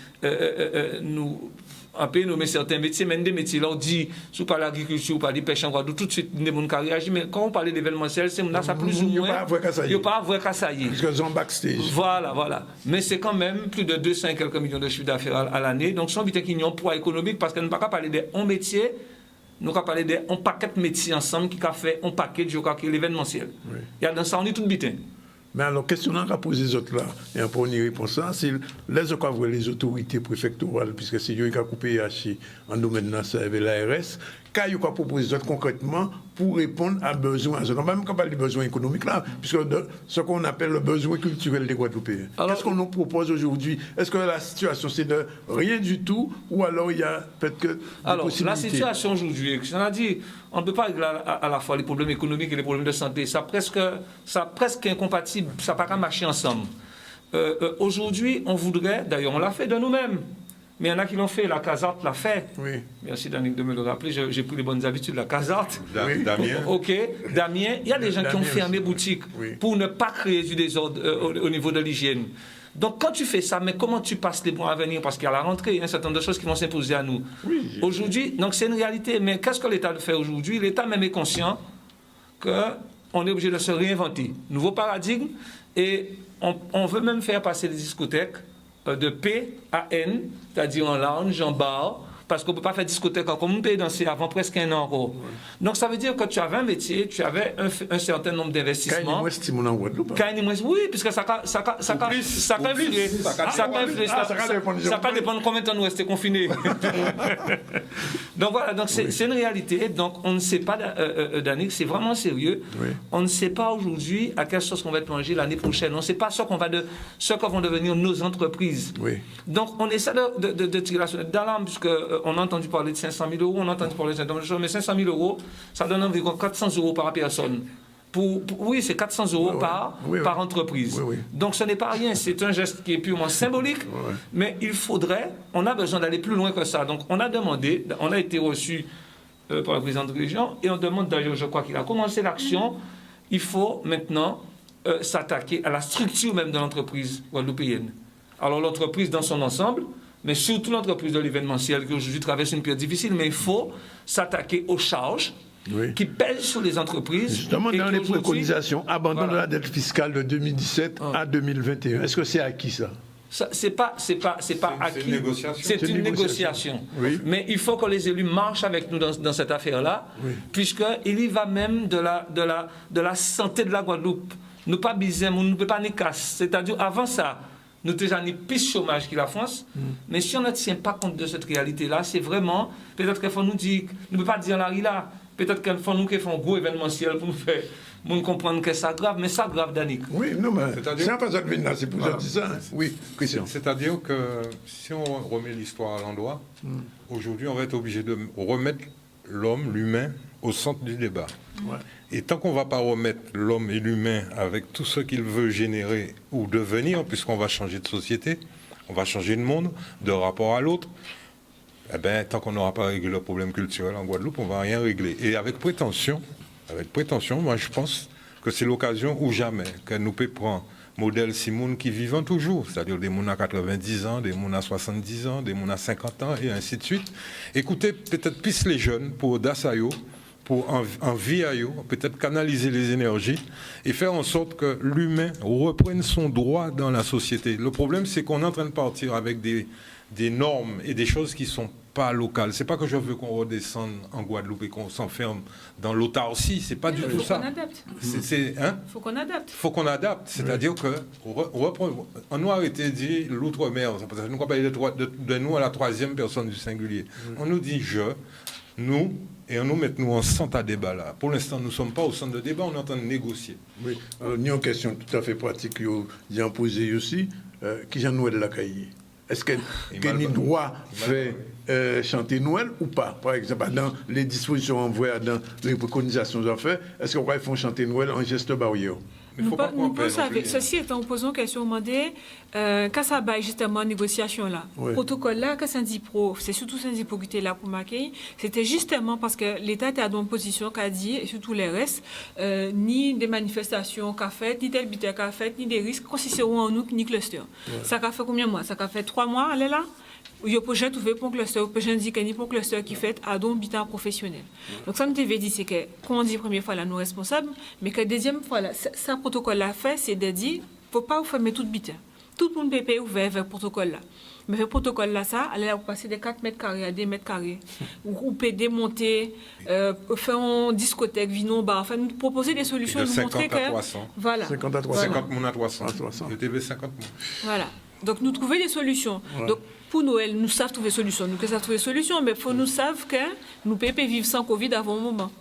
nous... Un peu nommer certains métiers, même des métiers là, on dit, si on parle d'agriculture, on parle de pêche en Guadeloupe, tout de suite, des gens qui réagissent, mais quand on parle d'événementiel, c'est là, ça plus ou moins. Il n'y a pas à voir qu'à ça y est. Parce qu'ils ont backstage. Voilà. Mais c'est quand même plus de 200 et quelques millions de chiffre d'affaires à l'année. Donc, sans vite qu'il y a un poids économique, parce qu'on ne peut pas parler d'un métier, nous allons parler d'un paquet de métiers ensemble qui a fait un paquet de l'événementiel. Oui. Il y a dans ça, on est tout bitin. Mais alors, question qu'on a posée les autres là, et on peut y répondre ça, c'est les autorités préfectorales, puisque c'est eux qui ont coupé en domaine de l'ARS, qu'à y proposer concrètement pour répondre à besoins. On va même parler des besoins économiques là, puisque ce qu'on appelle le besoin culturel des Guadeloupéens. Qu'est-ce qu'on nous propose aujourd'hui? Est-ce que la situation c'est de rien du tout ou alors il y a peut-être que des possibilités? La situation aujourd'hui, on a dit, on ne peut pas régler à la fois les problèmes économiques et les problèmes de santé. Ça presque incompatible, ça ne peut pas marcher ensemble. Aujourd'hui, on voudrait, d'ailleurs on l'a fait de nous-mêmes, mais il y en a qui l'ont fait, la Casart l'a fait. Oui. Merci Danick de me le rappeler, j'ai pris les bonnes habitudes, la Casart. Damien. Ok, Damien, il y a des gens qui ont fermé boutique pour ne pas créer du désordre au niveau de l'hygiène. Donc quand tu fais ça, mais comment tu passes les mois à venir? Parce qu'il y a la rentrée, il y a un certain nombre de choses qui vont s'imposer à nous. Aujourd'hui, donc c'est une réalité, mais qu'est-ce que l'État fait aujourd'hui? L'État même est conscient qu'on est obligé de se réinventer. Nouveau paradigme, et on veut même faire passer les discothèques de P à N, c'est-à-dire en lounge, en bar, parce qu'on ne peut pas faire discothèque comme on peut danser avant presque un an. Donc ça veut dire que tu avais un métier, tu avais un certain nombre d'investissements. Oui, puisque ça peut dépendre de combien de temps nous restons confinés. Donc voilà, donc c'est une réalité. Donc on ne sait pas, Danick, c'est vraiment sérieux. Oui. On ne sait pas aujourd'hui à quelle chose qu'on va être plongé l'année prochaine. On ne sait pas ce que vont devenir nos entreprises. Oui. Donc on essaie de tirer la sonnette d'alarme, puisque on a entendu parler de 500 000 euros, on a entendu parler de 500 000 euros, mais 500 000 euros, ça donne environ 400 euros par personne. Oui, c'est 400 euros par entreprise. Donc ce n'est pas rien, c'est un geste qui est purement symbolique, mais on a besoin d'aller plus loin que ça. Donc on a demandé, on a été reçu par le président de région, et on demande d'ailleurs, je crois qu'il a commencé l'action, il faut maintenant s'attaquer à la structure même de l'entreprise guadeloupéenne. Alors l'entreprise dans son ensemble, mais surtout l'entreprise de l'événementiel qui aujourd'hui traverse une période difficile, mais il faut s'attaquer aux charges qui pèsent sur les entreprises. Justement, dans les préconisations, abandon de la dette fiscale de 2017 à 2021. Est-ce que c'est acquis ça? C'est pas acquis. C'est une négociation. Oui. Mais il faut que les élus marchent avec nous dans cette affaire-là, puisqu'il y va même de la santé de la Guadeloupe. Nous pas biser, nous ne pouvons pas ni casse. C'est-à-dire, avant ça, nous déjà ni plus chômage que la France, mais si on ne tient pas compte de cette réalité-là, c'est vraiment, peut-être qu'il faut nous dire, nous ne pouvons pas dire la là, peut-être qu'il faut nous faire un gros événementiel pour nous comprendre que c'est grave, mais c'est grave, Danick. Oui, non, mais c'est un passage de c'est pour ça, ça. Oui, Christian. C'est-à-dire que si on remet l'histoire à l'endroit, aujourd'hui, on va être obligé de remettre l'homme, l'humain, au centre du débat. Ouais. Et tant qu'on ne va pas remettre l'homme et l'humain avec tout ce qu'il veut générer ou devenir, puisqu'on va changer de société, on va changer de monde, de rapport à l'autre, eh bien, tant qu'on n'aura pas réglé le problème culturel en Guadeloupe, on ne va rien régler. Et avec prétention, moi je pense que c'est l'occasion ou jamais que nous pouvons prendre modèle Simone qui vivent toujours, c'est-à-dire des gens à 90 ans, des gens à 70 ans, des gens à 50 ans, et ainsi de suite. Écoutez peut-être plus les jeunes pour Dassayo, pour envie à eux, peut-être canaliser les énergies et faire en sorte que l'humain reprenne son droit dans la société. Le problème, c'est qu'on est en train de partir avec des normes et des choses qui ne sont pas locales. C'est pas que je veux qu'on redescende en Guadeloupe et qu'on s'enferme dans l'autarcie, c'est pas du tout ça. Faut qu'on adapte. Faut qu'on adapte, c'est-à-dire que on nous a arrêté de dire l'outre-mer, parce que nous on parle de nous à la troisième personne du singulier. On nous dit nous, et on nous met nous en centre à débat là. Pour l'instant, nous ne sommes pas au centre de débat, on est en train de négocier. Oui, il y a une question tout à fait pratique que j'ai posée aussi, qui j'en Noël la cahier. Est-ce que nous doit faire chanter Noël ou pas? Par exemple, dans les dispositions envoyées, dans les préconisations en fait, est-ce qu'on va faire chanter Noël en geste barrière? Ceci étant, nous posons une question demandée, quand ça va justement négociation là, protocole là, que Syndipro, c'est surtout Syndipro qui était là pour marquer, c'était justement parce que l'État était dans une position qu'a dit, et surtout les restes, ni des manifestations qu'a faites, ni tel bité qu'a fait, ni des risques consisteront en nous, ni cluster. Ça a fait combien de mois? Ça a fait 3 mois, elle est là? Il y a un projet trouvé pour un cluster, un projet dit qu'il y a un cluster qui fait à don bitan professionnel. Donc ça nous devait dire c'est que, quand on dit première fois là, nous responsables, mais que deuxième fois là, ça protocole l'a fait, c'est de dire, faut pas vous fermer tout bitan. Tout le monde peut payer ouvert vers le protocole là. Mais le protocole là, ça, allez là, vous passez de 4 mètres carrés à 2 mètres carrés. Vous pouvez démonter, faire une discothèque, vinon, bar, enfin, nous proposer des solutions, de nous montrer que. 50 à 300. Voilà. 50 à 300. 50 moun à 300. Le TV 50 moun. Voilà. Donc, nous trouver des solutions. Ouais. Donc, pour Noël, nous savons trouver solution. Nous savons trouver solution, mais il faut nous savoir que nous pouvons vivre sans Covid avant un moment.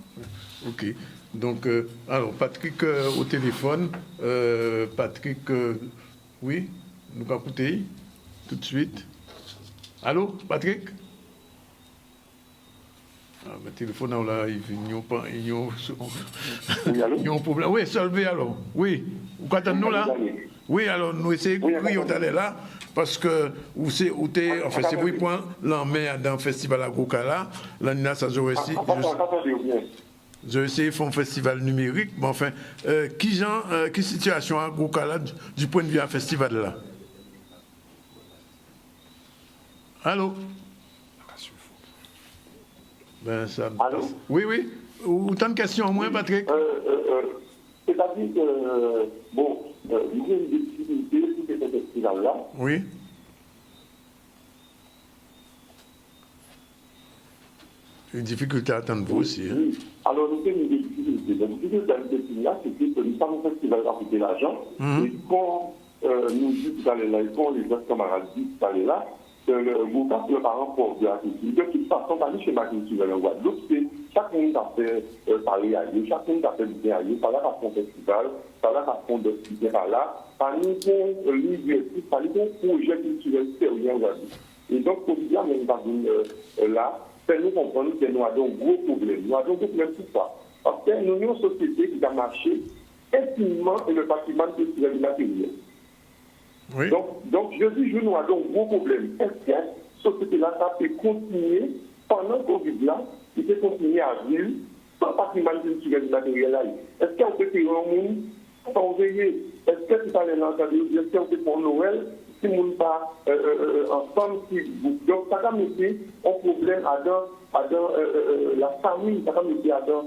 Ok. Donc, alors, Patrick au téléphone. Patrick, oui, nous allons écouter tout de suite. Allô, Patrick? Ah, le téléphone, là, ils n'ont pas. Ils ont un problème. Oui, Solvay, alors. Oui. Vous attendez nous là? Oui, alors, nous essayons de crier aller là. Parce que, en fait, c'est pour point l'emmène dans le festival à Gokala. L'année là, ça j'aurais essayé. J'ai essayé de faire un festival numérique. Mais enfin, quelle situation à Gokala du point de vue d'un festival là? Allô? Ben, ça... Allô? Oui, oui. Autant de questions au moins, Patrick? C'est-à-dire que, bon, il y a une difficulté pour ce festival-là. Oui. Une difficulté à attendre vous aussi. Hein? Oui. Alors, nous avons une difficulté. La difficulté à ce festival-là, c'est que nous sommes un festival à coûter l'argent. Et quand nous disons tout à l'heure, quand les autres camarades disent tout à l'heure, le mouvement le parent pour de la culture. De toute façon, dans le schéma culturel en Guadeloupe, c'est chaque monde a fait parler à eux, chaque monde a fait bien à eux, par là qu'à fond festival, par là qu'à fond de par là, par nous pour l'université, par nous pour projet culturel sérieux en Guadeloupe. Et donc, pour dire, même par là, c'est nous comprendre que nous avons un gros problème. Nous avons un gros problème pourquoi? Parce que nous avons une société qui a marché intimement et le patrimoine culturel matériel. Oui. Donc, je dis, nous avons un gros problème. Est-ce que cette société-là, ça peut continuer pendant le Covid-là, il peut continuer à vivre sans patrimoine culturel matériel? Est-ce qu'on peut faire un monde sans veiller? Est-ce que tu allais l'entendre? Est-ce qu'on peut pour Noël, si on n'est pas ensemble? Donc, ça va mettre un problème dans la famille, ça va mettre dans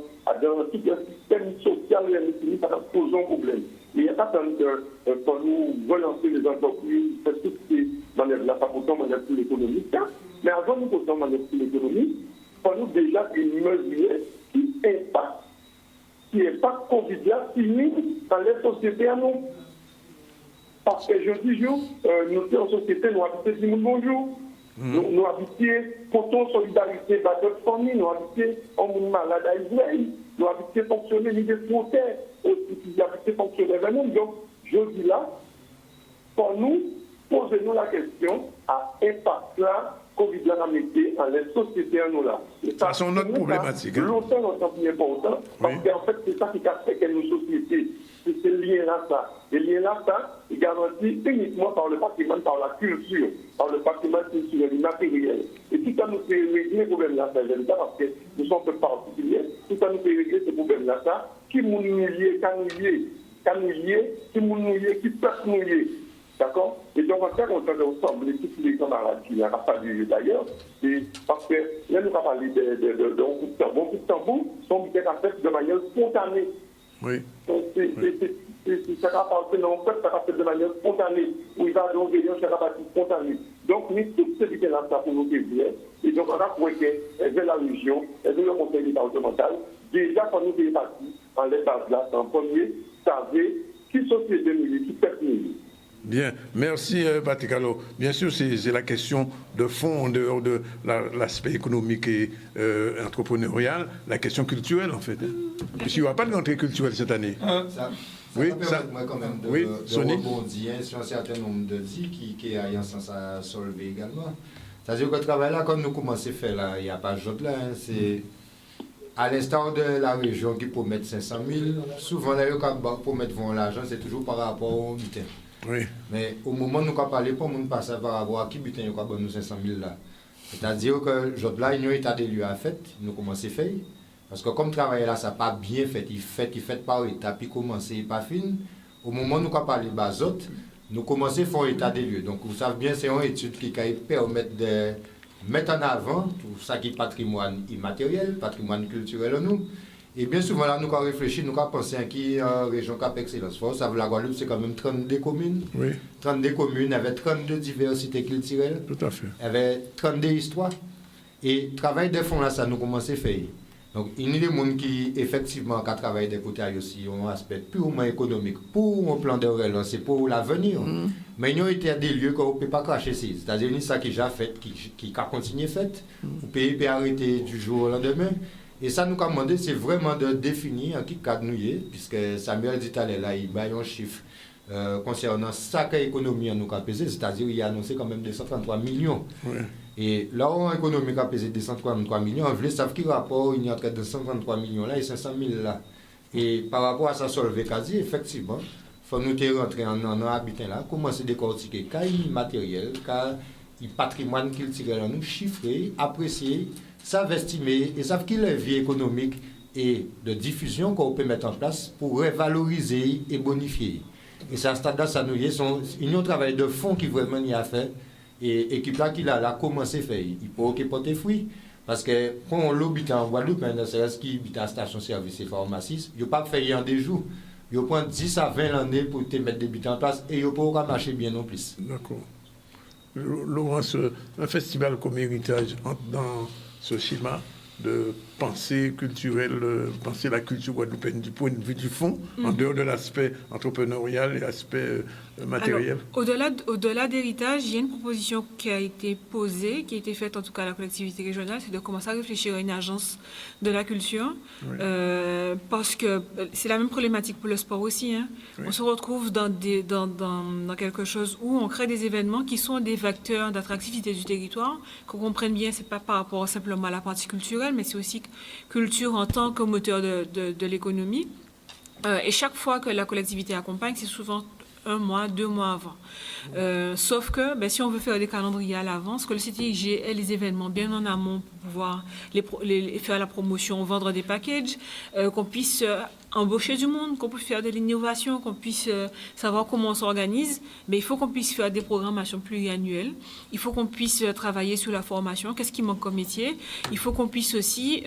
tout le système social et ça va poser un problème. Il n'y a pas tant que pour nous relancer les entreprises, faire toutes ces manœuvres-là, pas pourtant manœuvres pour l'économie, mais avant nous pourtant manœuvres pour l'économie, pour nous déjà une mesure qui impacte Covid-là, qui mise dans les sociétés à nous. Parce que je dis, nous sommes en société, nous habitons du monde bonjour. Nous habitons pourtant solidarité dans notre famille, nous habitons en monde malade à Israël, nous habitons fonctionner ni des frontières, aussi qui habitons fonctionner vers nous. Donc, je dis là, pour nous, posez-nous la question à impact là, Covid-là a mis dans les sociétés à nous là. Ça, c'est notre problématique. Longtemps plus important, parce qu'en fait, c'est ça qui a fait que nos sociétés, c'est ce lien-là, ça. Et le lien-là, ça, est garanti uniquement par le patrimoine, par la culture, par le patrimoine culturel et matériel. Et tout ça nous fait régler ce problème-là, ça, parce que nous sommes un peu particuliers, tout ça nous fait régler ce problème-là, ça, qui nous lier, qui nous lier, qui peut nous lier. D'accord? Et donc, on fait ensemble, tous les camarades qui n'ont pas lu d'ailleurs, parce que là, nous avons parlé de coup de tambour. Coup de tambour sont faits de manière spontanée. Oui. Donc, ça va passer, non, en fait, ça va faire de manière spontanée. Où il va donc venir, ça va passer spontané. Donc, nous, toutes ces idées-là, ça pour nous bien. Et donc, on a trouvé qu'elle veut la région, elle veut le conseil départemental. Déjà, quand nous sommes partis, en l'état là, en premier, savez qui société nous, qui peuple nous. Bien, merci Patrick. Alors, bien sûr, c'est la question de fond, en dehors de l'aspect économique et entrepreneurial, la question culturelle en fait. Puisqu'il n'y aura pas de rentrée culturelle cette année. Oui, ça permet moi quand même de rebondir sur un certain nombre de dits qui a un sens à solver également. C'est-à-dire que le travail là, comme nous commençons à faire là, il n'y a pas de joute là, c'est à l'instar de la région qui peut mettre 500 000, souvent d'ailleurs quand pour mettre l'argent, c'est toujours par rapport au butin. Oui. Mais au moment où nous avons parlé, pour nous passer par rapport à qui butin nous avons nous 500 000 là. C'est-à-dire que joute là, il y a un état des lieux à faire, nous commençons à faire. Parce que comme le travail là, ça n'a pas bien fait, il fait par étapes, puis commencer pas fin. Au moment où nous avons parlé de autres, nous commençons à faire un état des lieux. Donc vous savez bien, c'est une étude qui permet de mettre en avant tout ça qui est patrimoine immatériel, patrimoine culturel en nous. Et bien souvent là, nous avons réfléchi, nous avons pensé à qui région Cap Excellence. Vous savez, la Guadeloupe, c'est quand même 32 communes. Oui. 32 communes avec 32 diversités culturelles. Tout à fait. Avec 32 histoires. Et le travail de fond là, ça nous commence à faire. Donc, il y a des gens qui, effectivement, qui travaillent des côtés aussi, ont un aspect purement économique, pour un plan de relance, pour l'avenir. Mais il y a des lieux qu'on ne peut pas cracher ici. C'est-à-dire, il y a ça qui est déjà fait, qui a continué fait. Le pays peut arrêter du jour au lendemain. Et ça, nous avons demandé, c'est vraiment de définir en qui cadre nous y est, puisque Samuel dit à là, il bat un chiffre concernant chaque économie en nous a pesé, c'est-à-dire il a annoncé quand même 233 millions. Ouais. Et là où l'économie a pesé 233 millions, on voulait savoir quel rapport il y a entre 233 millions là et 500 000 là. Et par rapport à ça, solver quasi, effectivement, il faut nous rentrer en habitant là, commencer à décortiquer cas immatériel, cas patrimoine qu'il tire là nous, chiffrer, apprécier, savent estimer et savent qu'il y a une vie économique et de diffusion qu'on peut mettre en place pour revaloriser et bonifier. Et c'est à ce stade-là, ça nous y est, il y a un travail de fond qui vraiment y a fait. Et l'équipe là qu'il a commencé à faire, il peut porter fruit. Parce que quand on l'habite en Guadeloupe, c'est-à-dire qui habite à la station-service et pharmacie, il ne peut pas faire en des jours. Il prend 10 à 20 années pour te mettre des buts en place et il ne peut pas marcher bien non plus. D'accord. Laurence, un festival comme Héritage entre dans ce schéma de pensée culturelle, penser la culture guadeloupéenne du point de vue du fond, en dehors de l'aspect entrepreneurial et l'aspect matériel. Alors, au-delà d'héritage, il y a une proposition qui a été posée, qui a été faite en tout cas à la collectivité régionale, c'est de commencer à réfléchir à une agence de la culture, oui. Parce que c'est la même problématique pour le sport aussi. Hein. Oui. On se retrouve dans quelque chose où on crée des événements qui sont des vecteurs d'attractivité du territoire, qu'on comprenne bien, c'est pas par rapport simplement à la partie culturelle, mais c'est aussi culture en tant que moteur de l'économie. Et chaque fois que la collectivité accompagne, c'est souvent 1 mois, 2 mois avant. Sauf que si on veut faire des calendriers à l'avance, que le CTIG ait les événements bien en amont pour pouvoir faire la promotion, vendre des packages, qu'on puisse embaucher du monde, qu'on puisse faire de l'innovation, qu'on puisse savoir comment on s'organise, mais il faut qu'on puisse faire des programmations pluriannuelles, il faut qu'on puisse travailler sur la formation, qu'est-ce qui manque comme métier, il faut qu'on puisse aussi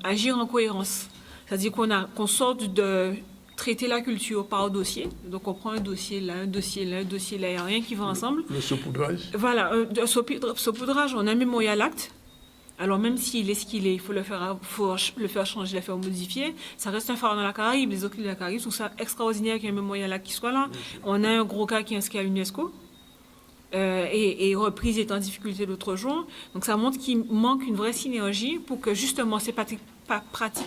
agir en cohérence. C'est-à-dire qu'on sorte de traiter la culture par dossier. Donc, on prend un dossier là, un dossier là, un dossier là, il n'y a rien qui va ensemble. Le saupoudrage. Voilà, un saupoudrage, on a un mémorial acte. Alors, même s'il est ce qu'il est, il faut le faire changer, le faire modifier. Ça reste un phare dans la Caraïbe. Les occules de la Caraïbe sont ça extraordinaire qu'il y ait un mémorial acte qui soit là. On a un gros cas qui est inscrit à l'UNESCO. Et reprise est en difficulté l'autre jour. Donc, ça montre qu'il manque une vraie synergie pour que, justement, ces pratiques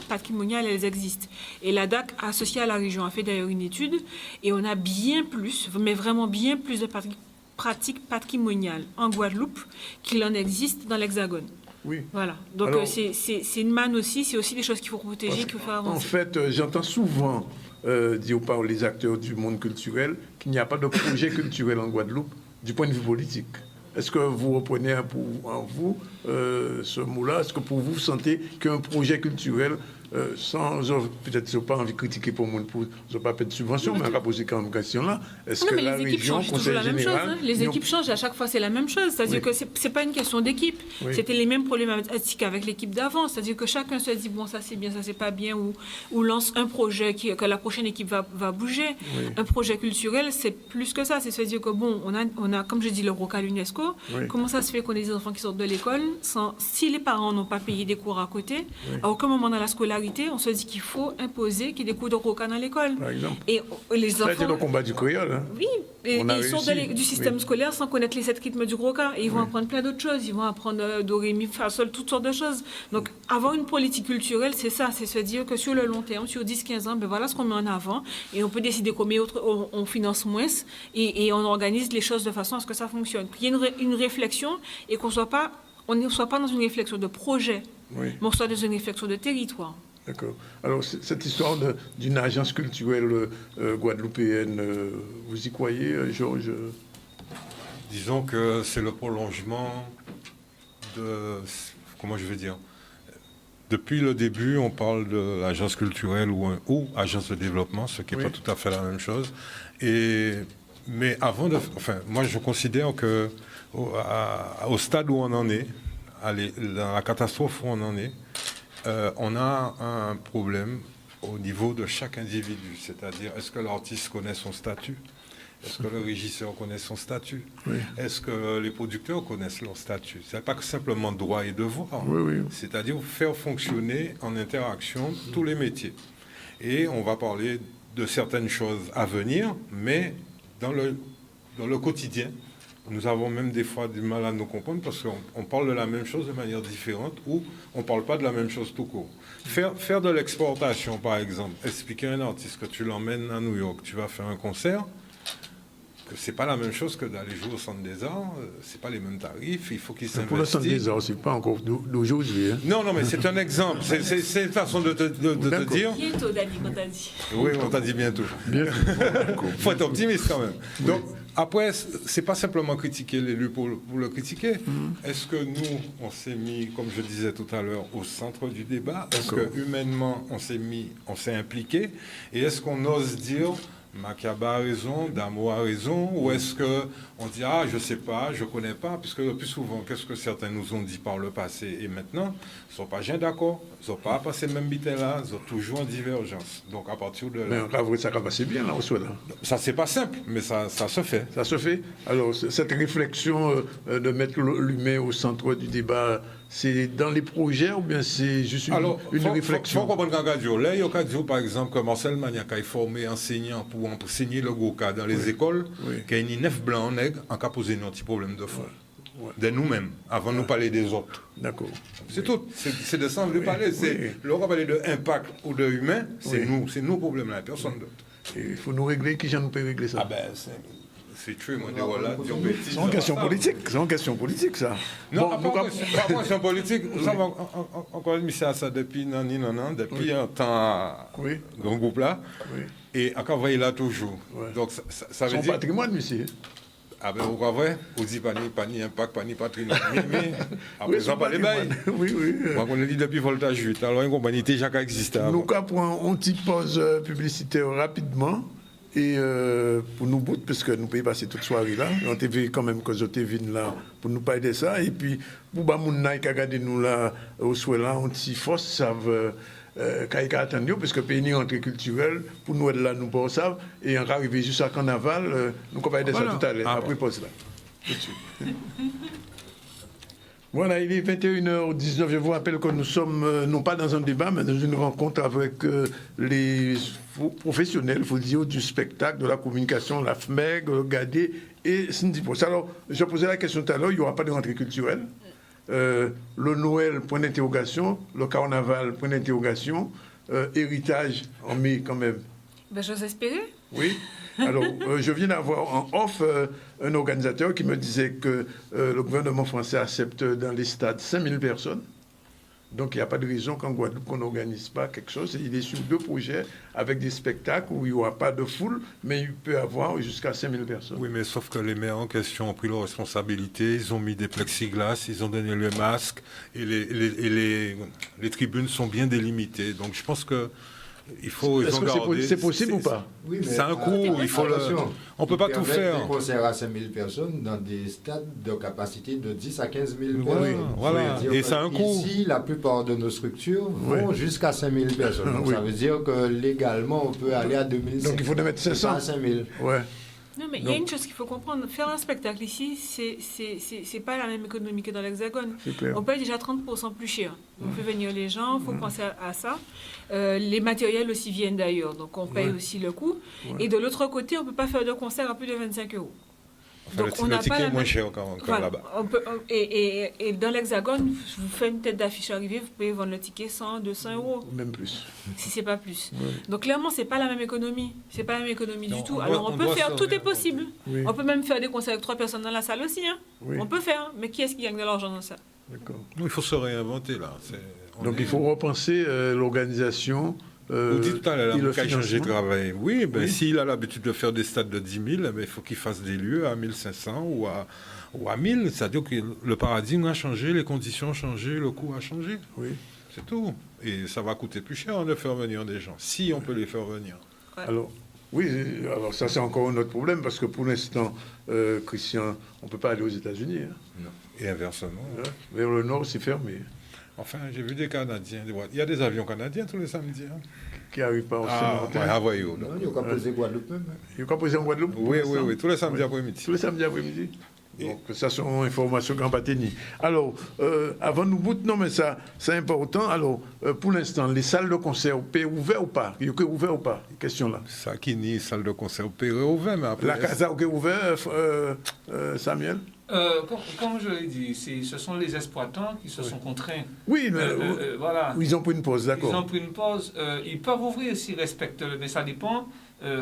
patrimoniales, elles existent. Et la DAC, associée à la région, a fait d'ailleurs une étude et on a bien plus, mais vraiment bien plus de pratiques patrimoniales en Guadeloupe qu'il en existe dans l'Hexagone. Oui. Voilà. Donc, c'est une manne aussi, c'est aussi des choses qu'il faut protéger, qu'il faut faire avancer. En fait, j'entends souvent dire par les acteurs du monde culturel qu'il n'y a pas de projet culturel en Guadeloupe du point de vue politique. Est-ce que vous reprenez en vous ce mot-là? Est-ce que pour vous sentez qu'un projet culturel, sans peut-être je n'ai pas envie de critiquer pour moi, je n'ai pas fait de subvention, mais on va poser quand même question-là. Est-ce que la région, conseil général... Les équipes changent, à chaque fois c'est la même chose. C'est-à-dire que ce n'est pas une question d'équipe. Oui. C'était les mêmes problématiques avec l'équipe d'avant. C'est-à-dire que chacun se dit, bon, ça c'est bien, ça c'est pas bien, ou lance un projet que la prochaine équipe va bouger. Oui. Un projet culturel, c'est plus que ça. C'est se dire que, bon, on a comme je dis, le ROCA, l'UNESCO. Oui. Comment ça se fait qu'on ait des enfants qui sortent de l'école si les parents n'ont pas payé des cours à côté, à aucun moment dans la scolarité, on se dit qu'il faut imposer qu'il y ait des cours de ROCA dans l'école. Par exemple. Et les enfants... C'est le combat du créole. Hein. Oui, et ils sortent du système scolaire sans connaître les 7 rythmes du ROCA. Et ils vont apprendre plein d'autres choses. Ils vont apprendre do, ré, mi, fa, sol, toutes sortes de choses. Donc, avoir une politique culturelle, c'est ça. C'est se dire que sur le long terme, sur 10-15 ans, voilà ce qu'on met en avant. Et on peut décider combien on finance moins. Et on organise les choses de façon à ce que ça fonctionne. Qu'il y ait une réflexion et qu'on ne soit pas dans une réflexion de projet, mais on soit dans une réflexion de territoire. D'accord. Alors, cette histoire d'une agence culturelle guadeloupéenne, vous y croyez, Georges? Disons que c'est le prolongement de... Comment je vais dire? Depuis le début, on parle de l'agence culturelle ou agence de développement, ce qui n'est pas tout à fait la même chose. Mais avant de... Enfin, moi, je considère que au stade où on en est, dans la catastrophe où on en est, on a un problème au niveau de chaque individu, c'est-à-dire est-ce que l'artiste connaît son statut? Est-ce que le régisseur connaît son statut? Oui. Est-ce que les producteurs connaissent leur statut? Ce n'est pas que simplement droit et devoir. Oui. C'est-à-dire faire fonctionner en interaction tous les métiers. Et on va parler de certaines choses à venir, mais dans le quotidien, nous avons même des fois du mal à nous comprendre parce qu'on parle de la même chose de manière différente ou on ne parle pas de la même chose tout court. Faire de l'exportation, par exemple, expliquer à un artiste que tu l'emmènes à New York, tu vas faire un concert, que c'est pas la même chose que d'aller jouer au Centre des Arts, c'est pas les mêmes tarifs, il faut qu'ils s'investissent. Pour le Centre des Arts, c'est pas encore d'aujourd'hui. Hein. Non, mais c'est un exemple, c'est une façon de te dire. Bientôt, Dani, on t'a dit. Oui, on t'a dit bientôt. Il faut être optimiste quand même. Donc, après, c'est pas simplement critiquer l'élu pour le critiquer. Est-ce que nous, on s'est mis, comme je disais tout à l'heure, au centre du débat? Est-ce que humainement, on s'est impliqué? Et est-ce qu'on ose dire Makaba a raison, Damo a raison, ou est-ce qu'on dit « Ah, je ne sais pas, je ne connais pas », puisque le plus souvent, qu'est-ce que certains nous ont dit par le passé et maintenant, ils ne sont pas jamais d'accord, ils n'ont pas passé le même bitais-là, ils sont toujours en divergence. Donc à partir de là... Mais ça va passer bien là, au soit là. Ça, c'est pas simple, mais ça se fait. Ça se fait. Alors, cette réflexion de mettre l'humain au centre du débat, c'est dans les projets ou bien c'est juste une réflexion? Il faut comprendre qu'en radio, là, il y a par exemple que Marcel Maniac a formé enseignant pour enseigner le Goka dans les écoles, qu'il y a une 9 blancs en nègre en cas posé un petit problème de fond. De nous-mêmes, avant de nous parler des autres. D'accord. C'est tout. C'est de ça que je parler. Là, on va parler de impact ou de humain, c'est nos problèmes là, personne d'autre. Il faut nous régler, qui j'en peut régler ça? Ah ben, c'est tué, moi, de voilà, c'est une question politique, ça. Non, pas question politique. Ça va encore mis ça depuis depuis un temps dans le groupe là. Et encore voyez là toujours. Donc ça veut dire. Son patrimoine, monsieur. Ah ben, vous croyez? Vous dites pas ni impact, pas ni patrimoine. Mais après, ça pas les bails. Oui. Moi, on le dit depuis Voltage 8. Alors, une compagnie déjà qui existait avant. Nous, pour une petite pause publicitaire rapidement. Et pour nous bout, parce que nous pouvons passer toute soirée là, on t'a vu quand même que je t'ai vu là pour nous parler de ça. Et puis, pour les gens qui regardent nous là, au soir là, on t'y force, savent qu'ils attendent, parce que le pays est entrée culturelle, pour nous là, nous ne savons pas. Et on arrive juste à Carnaval, nous allons parler de ça tout à l'heure, après pause là. Tout de suite. Voilà, il est 21h19. Je vous rappelle que nous sommes non pas dans un débat, mais dans une rencontre avec les professionnels, il faut dire, du spectacle, de la communication, la FMEG, le GADE et Syndipos. Alors, je posais la question tout à l'heure, il n'y aura pas de rentrée culturelle. Le Noël, point d'interrogation. Le Carnaval, point d'interrogation. Héritage, en mai quand même. Ben, j'ose espérer. Oui. Alors, je viens d'avoir en off un organisateur qui me disait que le gouvernement français accepte dans les stades 5000 personnes. Donc, il n'y a pas de raison qu'en Guadeloupe, on n'organise pas quelque chose. Et il est sur 2 projets avec des spectacles où il n'y aura pas de foule, mais il peut y avoir jusqu'à 5000 personnes. Oui, mais sauf que les maires en question ont pris leurs responsabilités. Ils ont mis des plexiglas, ils ont donné le masque et les tribunes sont bien délimitées. Donc, je pense que il faut. Est-ce que c'est possible ou pas? Oui, mais c'est un coût, il faut on ne peut pas tout faire. Des concerts à 5000 personnes dans des stades de capacité de 10 à 15 000 personnes. Voilà. Et c'est un coût. Ici, la plupart de nos structures vont jusqu'à 5000 personnes. Donc ça veut dire que légalement, on peut aller à 2000. Donc il faut mettre 500. À 5000. Ouais. Non, mais il y a une chose qu'il faut comprendre. Faire un spectacle ici, c'est pas la même économie que dans l'Hexagone. On paye déjà 30% plus cher. On fait venir les gens, il faut penser à ça. Les matériels aussi viennent d'ailleurs, donc on paye aussi le coût. Et de l'autre côté, on ne peut pas faire de concert à plus de 25 €. Enfin, donc, le ticket est moins cher encore là-bas. Et dans l'Hexagone, vous faites une tête d'affiche arrivée, vous pouvez vendre le ticket 100, 200 €. Même plus. Si ce n'est pas plus. Donc clairement, ce n'est pas la même économie. Ce n'est pas la même économie du tout. Alors on peut faire, tout est possible. Oui. On peut même faire des concerts avec 3 personnes dans la salle aussi. Hein. Oui. On peut faire, mais qui est-ce qui gagne de l'argent dans ça? D'accord. Il faut se réinventer là. Donc il faut repenser l'organisation. Vous dites tout à l'heure, il a changé de travail. Oui, ben, s'il a l'habitude de faire des stades de 10 000, ben, il faut qu'il fasse des lieux à 1500 ou à 1000. C'est-à-dire que le paradigme a changé, les conditions ont changé, le coût a changé. Oui. C'est tout. Et ça va coûter plus cher de faire venir des gens, si on peut les faire venir. Ouais. Alors ça c'est encore un autre problème, parce que pour l'instant, Christian, on ne peut pas aller aux États-Unis. Hein. Non. Et inversement. Ouais. Vers le nord, c'est fermé. Enfin, j'ai vu des Canadiens. Il y a des avions canadiens tous les samedis. Hein. qui n'arrive pas au Ah, Saint-Martin. ouais, vous, Non, il y a qu'à poser Guadeloupe même. Il y a posé en Guadeloupe? oui, tous les samedis après-midi. Tous les samedis après-midi. Donc, ça sont informations grand pateni. Alors, avant nous bout, non, mais ça, c'est important. Alors, pour l'instant, les salles de concert, peuvent ouvert ou pas? Il y a ouvert ou pas? Question là. Ça qui nie salle de concert ouvert, mais après. La casa est ouvert, Samuel? Comme je l'ai dit, ce sont les exploitants qui se sont contraints. Oui, mais Voilà. ils ont pris une pause, Ils ont d'accord. pris une pause. Ils peuvent ouvrir s'ils respectent, mais ça dépend.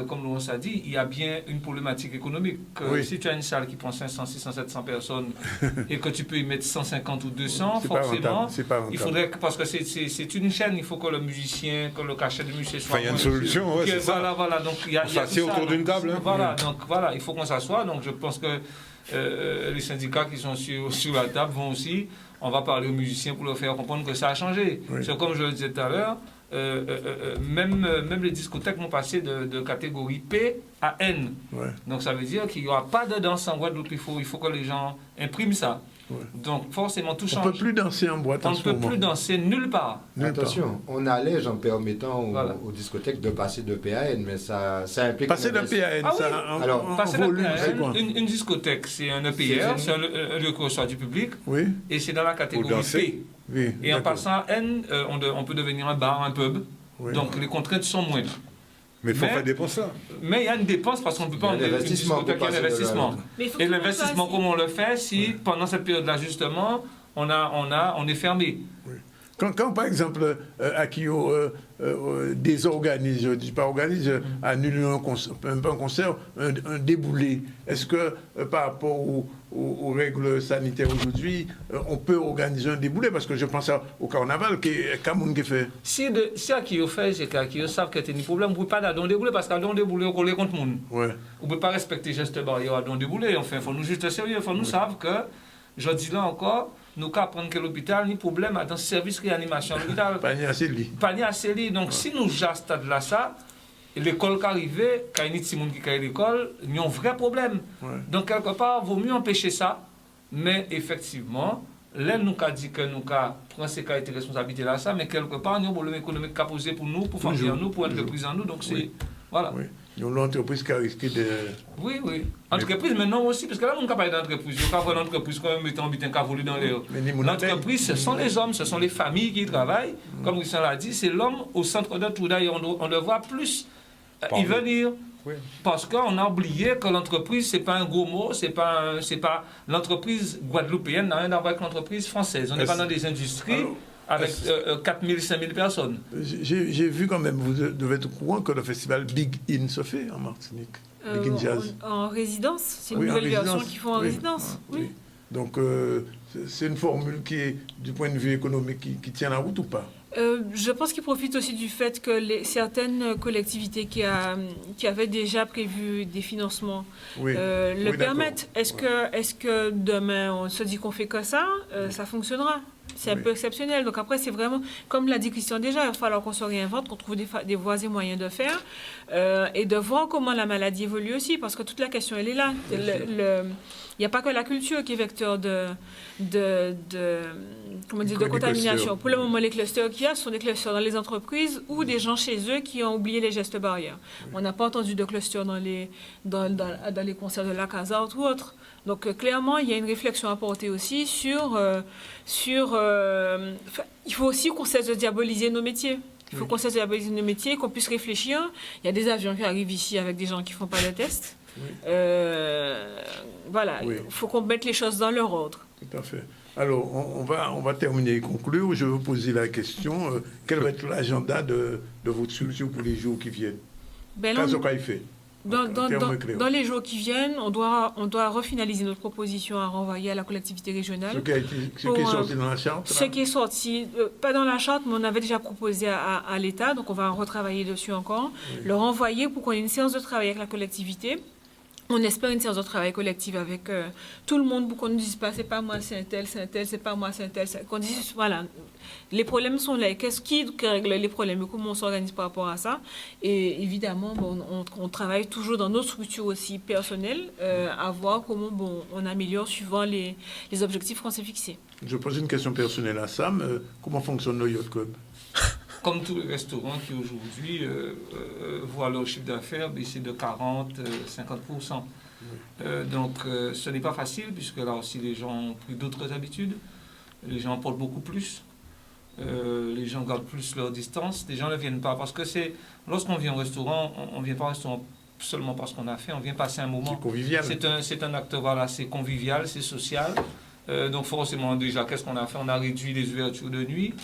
Comme Laurent a dit, il y a bien une problématique économique. Oui. Si tu as une salle qui prend 500, 600, 700 personnes et que tu peux y mettre 150 ou 200, C'est pas forcément, rentable, c'est pas rentable. il faudrait que, parce que c'est une chaîne, il faut que le musicien, que le cachet du musicien soit. Enfin, il y a une solution, ouais, c'est ça. Voilà. Donc il y a S'assied tout ça, autour d'une donc, table, hein. Voilà, donc voilà, il faut qu'on s'assoie. Donc je pense que les syndicats qui sont sur la table vont aussi. On va parler aux musiciens pour leur faire comprendre que ça a changé. Oui. C'est comme je le disais tout à l'heure. Même les discothèques vont passer de catégorie P à N. Ouais. Donc ça veut dire qu'il n'y aura pas de danse en Guadeloupe. Il faut que les gens impriment ça. Ouais. Donc forcément tout On change. ne peut plus danser en boîte On en ne ce peut moment. plus danser nulle part. Nulle part. Attention, on allège en permettant Voilà. aux discothèques de passer de P à N, mais ça implique... Passer un d'un investissement. PAN, Ah ça, oui. en, Alors, en Passer de volume, PAN, c'est quoi? une discothèque, c'est un EPR, c'est un lieu qui reçoit du public, Oui, et c'est dans la catégorie danser. P. oui. Et en d'accord. passant à N, on peut devenir un bar, un pub. Oui. Donc les contraintes sont moindres. Mais il faut Mais- faire dépenser ça. Mais il y a une dépense parce qu'on ne peut pas Il y a un une investissement discothèque, pour il y a un passer de investissement. Mais il faut Et que l'investissement, tout le comment monde on le fait si pendant cette période d'ajustement, on est fermé? Quand, par exemple, Akio désorganise, je ne dis pas organise, annule un concert, un déboulé, est-ce que par rapport aux règles sanitaires aujourd'hui, on peut organiser un déboulé? Parce que je pense au carnaval, Cameroun qui fait. Si Akio fait, c'est qu'Akio savent qu'il y a un problème, vous ne pouvez pas aller déboulé parce qu'à don déboulé, on colle contre le monde. Ouais. On ne peut pas respecter gestes barrières à don déboulé. Enfin, il faut nous juste sérieux. Il faut nous savoir que, je dis là encore, nous qu'à prendre que l'hôpital, ni problème dans le service réanimation à l'hôpital. Pas ni assez de lit. Pas ni assez lit. Donc, si nous j'astons là ça, l'école qui arrive, quand il y a des gens qui arrivent à l'école, il y a un vrai problème. Ouais. Donc, quelque part, il vaut mieux empêcher ça. Mais effectivement, là, nous avons dit que nous avons pris ces qualités de responsabilité là, ça, mais quelque part, nous avons un problème économique qui a posé pour nous, pour famille en nous, pour entreprise en nous. Donc, c'est. Oui. Voilà. Oui. Ils ont l'entreprise qui a risqué de. Oui. Entreprise, maintenant aussi, parce que là, on ne peut pas parler d'entreprise. Il faut pas voir l'entreprise comme étant un butin qui a volé dans l'air. Mais ni mon L'entreprise, ce sont les hommes, ce sont les familles qui y travaillent. Comme Christian l'a dit, c'est l'homme au centre de tout. D'ailleurs, on devrait plus y venir. Oui. Parce qu'on a oublié que l'entreprise, ce n'est pas un gros mot, c'est pas l'entreprise guadeloupéenne n'a rien à voir avec l'entreprise française. On n'est pas dans des industries Alors, avec 4 000, 5 000 personnes. J'ai vu quand même, vous devez être au courant que le festival Big In se fait en Martinique. Big In Jazz. En résidence, c'est une Oui, en nouvelle version résidence. qu'ils font en Oui. résidence. Ah, Oui. Donc, c'est une formule qui est, du point de vue économique, qui tient la route ou pas? Je pense qu'il profite aussi du fait que certaines collectivités qui avaient déjà prévu des financements Oui. le Oui, d'accord. permettent. Est-ce que demain on se dit qu'on fait que ça, ça fonctionnera? C'est un Oui. peu exceptionnel. Donc après, c'est vraiment, comme l'a dit Christian déjà, il va falloir qu'on se réinvente, qu'on trouve des voies et moyens de faire et de voir comment la maladie évolue aussi, parce que toute la question, elle est là. Il n'y a pas que la culture qui est vecteur de contamination. clusters. Pour le moment, les clusters qu'il y a, ce sont des clusters dans les entreprises ou des gens chez eux qui ont oublié les gestes barrières. On n'a pas entendu de clusters dans les concerts de la Casa ou autre. Donc clairement, il y a une réflexion à porter aussi sur il faut aussi qu'on cesse de diaboliser nos métiers. Il faut qu'on cesse de diaboliser nos métiers, qu'on puisse réfléchir. Il y a des avions qui arrivent ici avec des gens qui ne font pas de tests. Voilà, Oui. il faut qu'on mette les choses dans leur ordre. Tout à fait. Alors, on va terminer et conclure. Je vais vous poser la question. Quel va être l'agenda de votre structure pour les jours qui viennent? Ben là, Qu'est-ce qu'il fait? dans les jours qui viennent, on doit refinaliser notre proposition à renvoyer à la collectivité régionale. Ce qui est sorti dans la charte? Ce qui est sorti, pas dans la charte, mais on avait déjà proposé à l'État, donc on va retravailler dessus encore, le renvoyer pour qu'on ait une séance de travail avec la collectivité. On espère une séance de travail collective avec tout le monde pour qu'on ne dise pas c'est pas moi, c'est un tel, c'est pas moi, c'est un tel. Qu'on dise, voilà, les problèmes sont là. Qu'est-ce qui règle les problèmes et comment on s'organise par rapport à ça? Et évidemment, on travaille toujours dans nos structures aussi personnelles à voir comment on améliore suivant les objectifs qu'on s'est fixés. Je pose une question personnelle à Sam. Comment fonctionne le Yacht Club? comme tous les restaurants qui aujourd'hui voient leur chiffre d'affaires baisser de 40-50%. Donc ce n'est pas facile, puisque là aussi les gens ont pris d'autres habitudes, les gens portent beaucoup plus, les gens gardent plus leur distance, les gens ne viennent pas, parce que lorsqu'on vient au restaurant, on ne vient pas au restaurant seulement parce qu'on a faim, on vient passer un moment. C'est convivial. C'est un acte, voilà, c'est convivial, c'est social. Donc forcément, déjà, qu'est-ce qu'on a fait? On a réduit les ouvertures de nuit.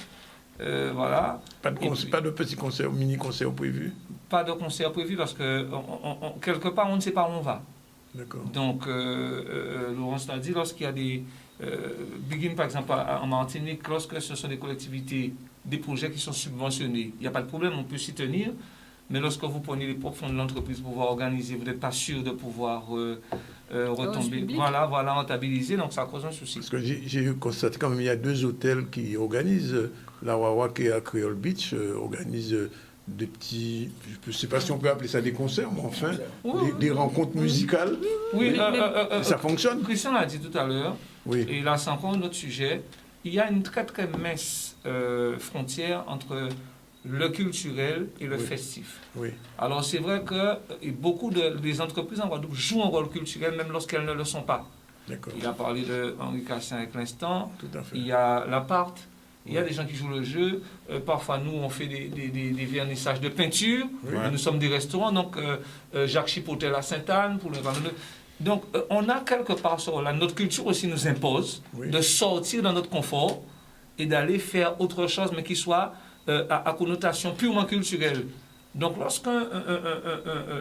Voilà. Pas de petits concerts, mini-concerts prévus? Pas de concert prévu parce que quelque part, on ne sait pas où on va. D'accord. Donc, Laurence l'a dit, lorsqu'il y a des... Begin, par exemple, en Martinique, lorsque ce sont des collectivités, des projets qui sont subventionnés, il n'y a pas de problème, on peut s'y tenir. Mais lorsque vous prenez les propres fonds de l'entreprise pour pouvoir organiser, vous n'êtes pas sûr de pouvoir retomber. Voilà, rentabiliser, donc ça cause un souci. Parce que j'ai constaté quand même, il y a 2 hôtels qui organisent, la Wawa qui est à Creole Beach, organise des petits, je ne sais pas si on peut appeler ça des concerts, mais enfin, des rencontres musicales. Oui, ça fonctionne. Christian l'a dit tout à l'heure, oui. Et là c'est encore un autre sujet. Il y a une très très mince frontière entre le culturel et le festif. Oui. Alors c'est vrai que beaucoup des entreprises en Guadeloupe jouent un rôle culturel même lorsqu'elles ne le sont pas. D'accord. Il a parlé de Henri Cassin avec l'instant. Tout à fait. Il y a l'appart. Il y a des gens qui jouent le jeu. Parfois, nous, on fait des vernissages de peinture. Oui. Nous sommes des restaurants. Donc, Jacques Chipotel à Sainte-Anne. Donc, on a quelque part sur là. Notre culture aussi nous impose de sortir dans notre confort et d'aller faire autre chose, mais qui soit à connotation purement culturelle. Donc,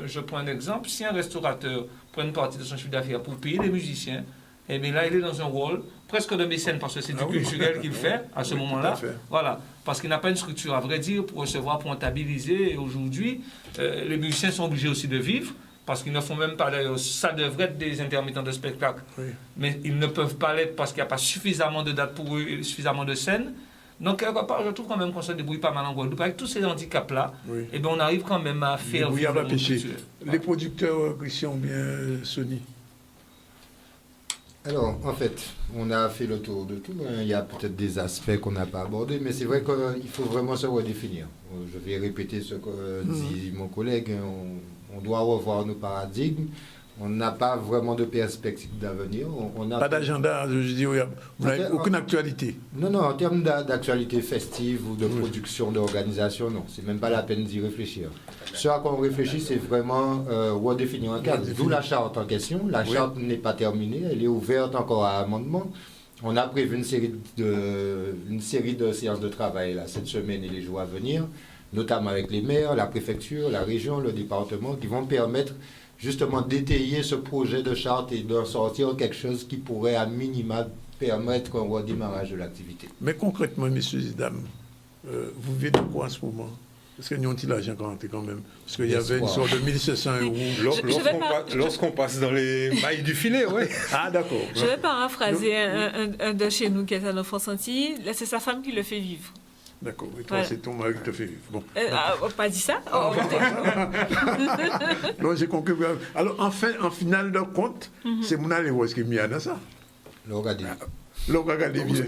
je prends un exemple, si un restaurateur prend une partie de son chiffre d'affaires pour payer les musiciens, eh bien là, il est dans un rôle presque de mécène, parce que c'est du culturel qu'il fait à ce moment-là. Voilà, parce qu'il n'a pas une structure, à vrai dire, pour recevoir, pour comptabiliser. Et aujourd'hui, les musiciens sont obligés aussi de vivre, parce qu'ils ne font même pas, ça devrait être des intermittents de spectacle, mais ils ne peuvent pas l'être parce qu'il n'y a pas suffisamment de dates pour eux et suffisamment de scènes. Donc, quelque part, je trouve quand même qu'on se débrouille pas mal en Guadeloupe. Avec tous ces handicaps-là, eh bien, on arrive quand même à faire vivre le monde culturel. Les producteurs, Christian, bien Sony. Alors, en fait, on a fait le tour de tout. Il y a peut-être des aspects qu'on n'a pas abordés, mais c'est vrai qu'il faut vraiment se redéfinir. Je vais répéter ce que dit mon collègue. On doit revoir nos paradigmes. On n'a pas vraiment de perspective d'avenir. Pas d'agenda, je dis, vous n'avez aucune actualité. Non, en termes d'actualité festive ou de production, d'organisation, non. C'est même pas la peine d'y réfléchir. Ce à quoi on réfléchit, c'est vraiment redéfinir un cadre. D'où la charte en question. La charte n'est pas terminée, elle est ouverte encore à amendement. On a prévu une série de séances de travail là, cette semaine et les jours à venir, notamment avec les maires, la préfecture, la région, le département, qui vont permettre justement d'étayer ce projet de charte et d'en sortir quelque chose qui pourrait à minima permettre un redémarrage de l'activité. Mais concrètement, messieurs et dames, vous vivez de quoi en ce moment? Parce que nous ont-ils l'argent quand même? Parce qu'il y avait une sorte de 1700 €. Lorsqu'on passe dans les mailles du filet, oui. Ah, d'accord. Je vais paraphraser un de chez nous qui est un enfant senti. Là, c'est sa femme qui le fait vivre. D'accord, et toi, c'est ton mari qui te fait vivre. Bon. Pas dit ça. Non, j'ai compris. Alors, en finale de compte, c'est mon allé voir ce qui est mis dans ça. Le regardez. Le regardez bien.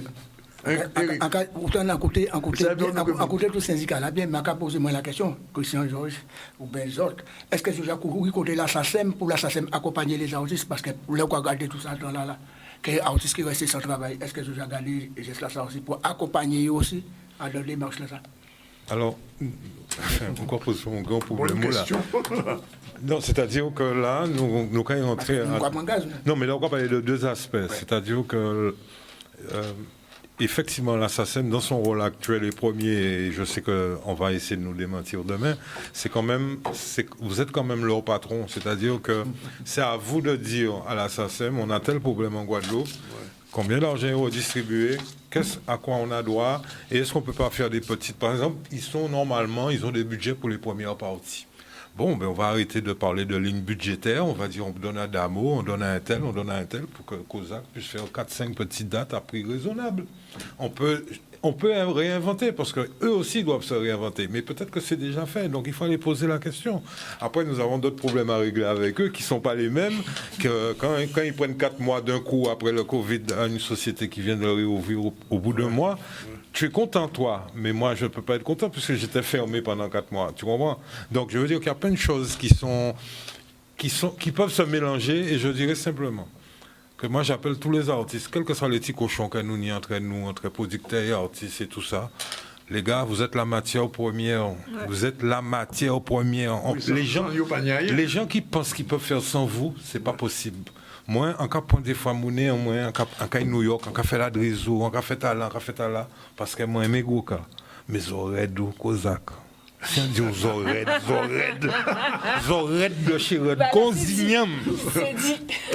En côté tout syndicat là, bien, m'a posé moi la question, Christian Georges ou bien les autres, est-ce que j'ai couru côté la SACEM pour la SACEM accompagner les artistes, parce que pour leur regarder tout ça dans là, que les artistes qui restent sans travail, est-ce que j'ai regardé ça aussi pour accompagner aussi à dans les démarches là? Alors, pourquoi posons un grand problème là? Non, c'est-à-dire que là, nous quand on entrer... Non, mais là, on va parler de 2 aspects. C'est-à-dire que... effectivement, la SACEM, dans son rôle actuel et premier, et je sais qu'on va essayer de nous démentir demain, vous êtes quand même leur patron. C'est-à-dire que c'est à vous de dire à la SACEM, on a tel problème en Guadeloupe, combien d'argent est redistribué, à quoi on a droit, et est-ce qu'on ne peut pas faire des petites... Par exemple, ils ont des budgets pour les premières parties. Bon, ben on va arrêter de parler de lignes budgétaires, on va dire on donne à Damo, on donne à un tel, pour que COSAC puisse faire 4-5 petites dates à prix raisonnable. On peut réinventer, parce qu'eux aussi doivent se réinventer, mais peut-être que c'est déjà fait, donc il faut aller poser la question. Après, nous avons d'autres problèmes à régler avec eux qui ne sont pas les mêmes, que quand ils prennent 4 mois d'un coup après le Covid à une société qui vient de le réouvrir au bout d'un mois, tu es content, toi, mais moi, je ne peux pas être content puisque j'étais fermé pendant 4 mois. Tu comprends? Donc, je veux dire qu'il y a plein de choses qui peuvent se mélanger, et je dirais simplement que moi, j'appelle tous les artistes, quels que soient les petits cochons que nous n'y entre nous, entre producteurs et artistes et tout ça. Les gars, vous êtes la matière première. Ouais. Vous êtes la matière première. Oui, les gens qui pensent qu'ils peuvent faire sans vous, c'est pas possible. Moi, en cas de des fois monnaie, moi, en cas New York, en cas fait la réseau, en cas fait là, parce que moi, mes gros cas, mes oreilles de Kozak. Si on dit aux oreilles de Chirette, Consignam.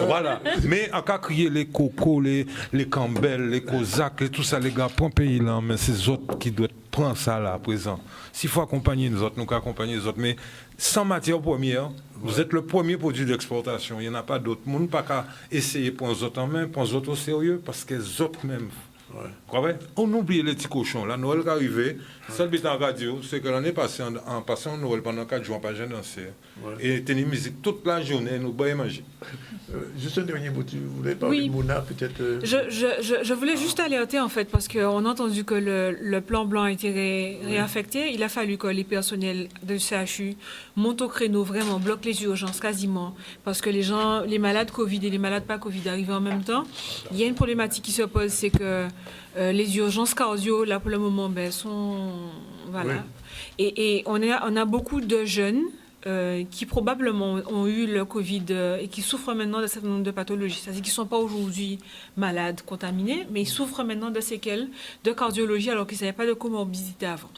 Voilà. Mais en cas crier les cocos, les Campbell, les Kozak, et tout ça, les gars, prends pays là, mais c'est eux autres qui doivent prendre ça là à présent. S'il faut accompagner nous autres, nous accompagner les autres. Mais sans matière première, vous êtes le premier produit d'exportation. Il n'y en a pas d'autres. Nous pas qu'à essayer pour les autres en main, pour les autres au sérieux, parce que les autres même. Ouais. On oublie les petits cochons. La Noël qui est arrivé, seul but en radio, c'est que l'année passée, en passant Noël pendant 4 jours, pas danser. Et tenir musique toute la journée, nous boire et manger. Juste un dernier mot, tu voulais parler de Mouna, peut-être Je voulais juste alerter, en fait, parce qu'on a entendu que le plan blanc a été réaffecté. Il a fallu que les personnels de CHU montent au créneau, vraiment, bloquent les urgences quasiment, parce que les malades Covid et les malades pas Covid arrivaient en même temps. Il y a une problématique qui se pose, c'est que les urgences cardio, là, pour le moment, sont... Voilà. Oui. Et on a beaucoup de jeunes qui probablement ont eu le Covid et qui souffrent maintenant d'un certain nombre de pathologies. C'est-à-dire qu'ils ne sont pas aujourd'hui malades, contaminés, mais ils souffrent maintenant de séquelles de cardiologie alors qu'ils n'avaient pas de comorbidité avant.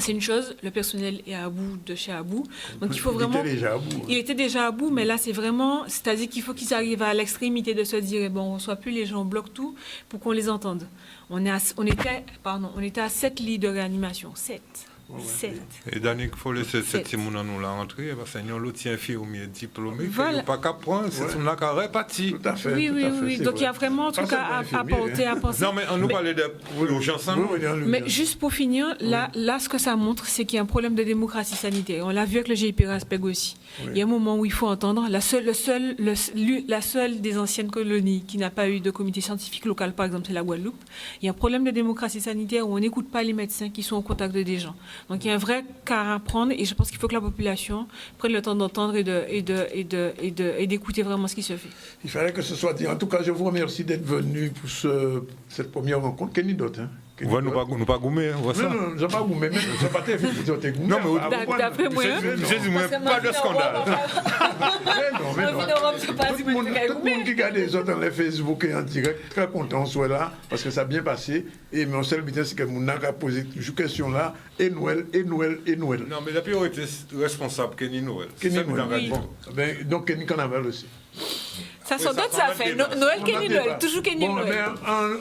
C'est une chose, le personnel est à bout de chez à bout. Donc il faut vraiment... Il était déjà à bout, mais là c'est vraiment... C'est-à-dire qu'il faut qu'ils arrivent à l'extrémité de se dire, bon, on ne soit plus les gens, on bloque tout pour qu'on les entende. On était à 7 lits de réanimation. 7. Ouais. 7. Et Danick Follet, c'est cette Simona nous l'a rentré, parce que nous l'autre infirmier diplômé, voilà. Il n'y a pas qu'à prendre, c'est son cas réparti. Tout à fait. Oui. Donc il y a vraiment un truc à apporter, à penser. Non, mais on nous parlait de l'urgence. Mais juste pour finir, là, ce que ça montre, c'est qu'il y a un problème de démocratie sanitaire. On l'a vu avec le GIP Raspeg aussi. Oui. Il y a un moment où il faut entendre la seule des anciennes colonies qui n'a pas eu de comité scientifique local, par exemple, c'est la Guadeloupe. Il y a un problème de démocratie sanitaire où on n'écoute pas les médecins qui sont au contact des gens. Donc il y a un vrai cas à prendre et je pense qu'il faut que la population prenne le temps d'entendre et d'écouter vraiment ce qui se fait. Il fallait que ce soit dit. En tout cas, je vous remercie d'être venu pour cette première rencontre. Kenny Dot, hein. Nous pas goumer, on voit ça. Non, je n'ai pas goumé, mais je n'ai pas été goumé. Non, mais d'après moi, j'ai dit, pas de scandale. Tout le monde qui regarde les autres dans les Facebook et en direct, très content, soit là, parce que ça a bien passé. Et mon seul but, c'est que mon a posé toujours question là, et Noël. Non, mais la priorité responsable, Kenny Noël. Donc Kenny Carnaval aussi. Ça sont d'autres affaires. Noël, Kenny Noël, toujours Kenny Noël.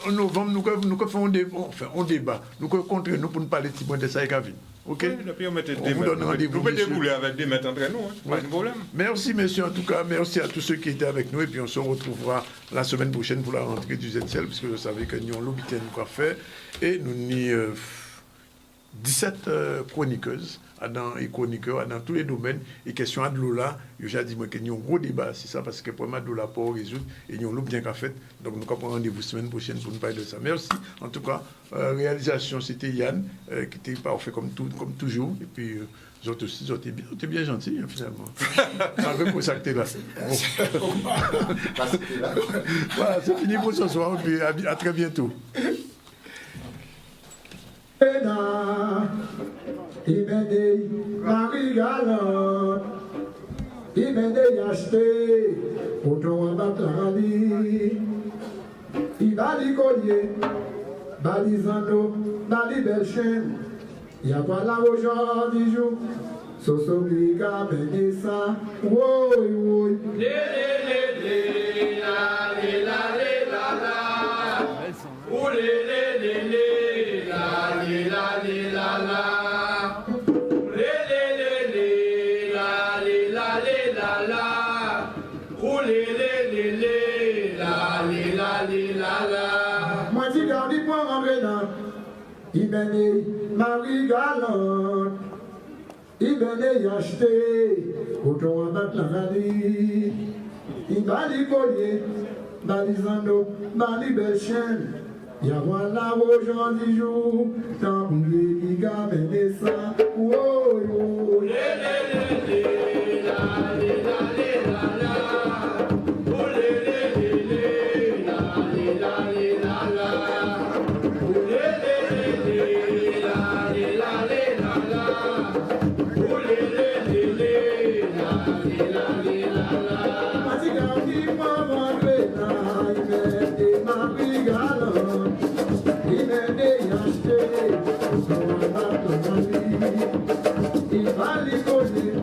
En novembre, nous faisons un débat. Nous contre nous pour nous parler de ça et Kavin. OK? Oui, puis on mettait des nous mettons des boulets avec des mètres entre nous, pas de problème. Merci, messieurs, en tout cas. Merci à tous ceux qui étaient avec nous. Et puis on se retrouvera la semaine prochaine pour la rentrée du ZCL, puisque vous savez que nous avons l'obité quoi faire. Et nous avons 17 chroniqueuses et chroniqueurs dans tous les domaines. Et question à de l'eau là, j'ai dit que nous avons un gros débat, c'est ça, parce que pour moi, de l'eau là, pour résoudre, et nous avons bien qu'à faire. Donc nous avons rendez-vous semaine prochaine pour nous parler de ça. Merci. En tout cas, réalisation, c'était Yann, qui était parfait comme toujours. Et puis, vous autres aussi, vous êtes bien gentils, hein, finalement. Malgré pour ça que tu es là. Voilà, c'est fini pour ce soir, et puis à très bientôt. Ibende Marie Galante, Ibende Yaste, Oton Abatrali, Ibali Collier, Bali Zando, Bali Belchen, Yabala aujourd'hui jour, Sosobliga Benessa, Woy Woy, moi tu gardes pour rentrer dans Ibene Marie Galante, Ibene Yacheté, Oton Abatlani, Ibali Collier, Bali Zando, Bali Belchen, Y'a voilà aujourd'hui jour, tant pour les gars, mais ça, oh, oh, il va les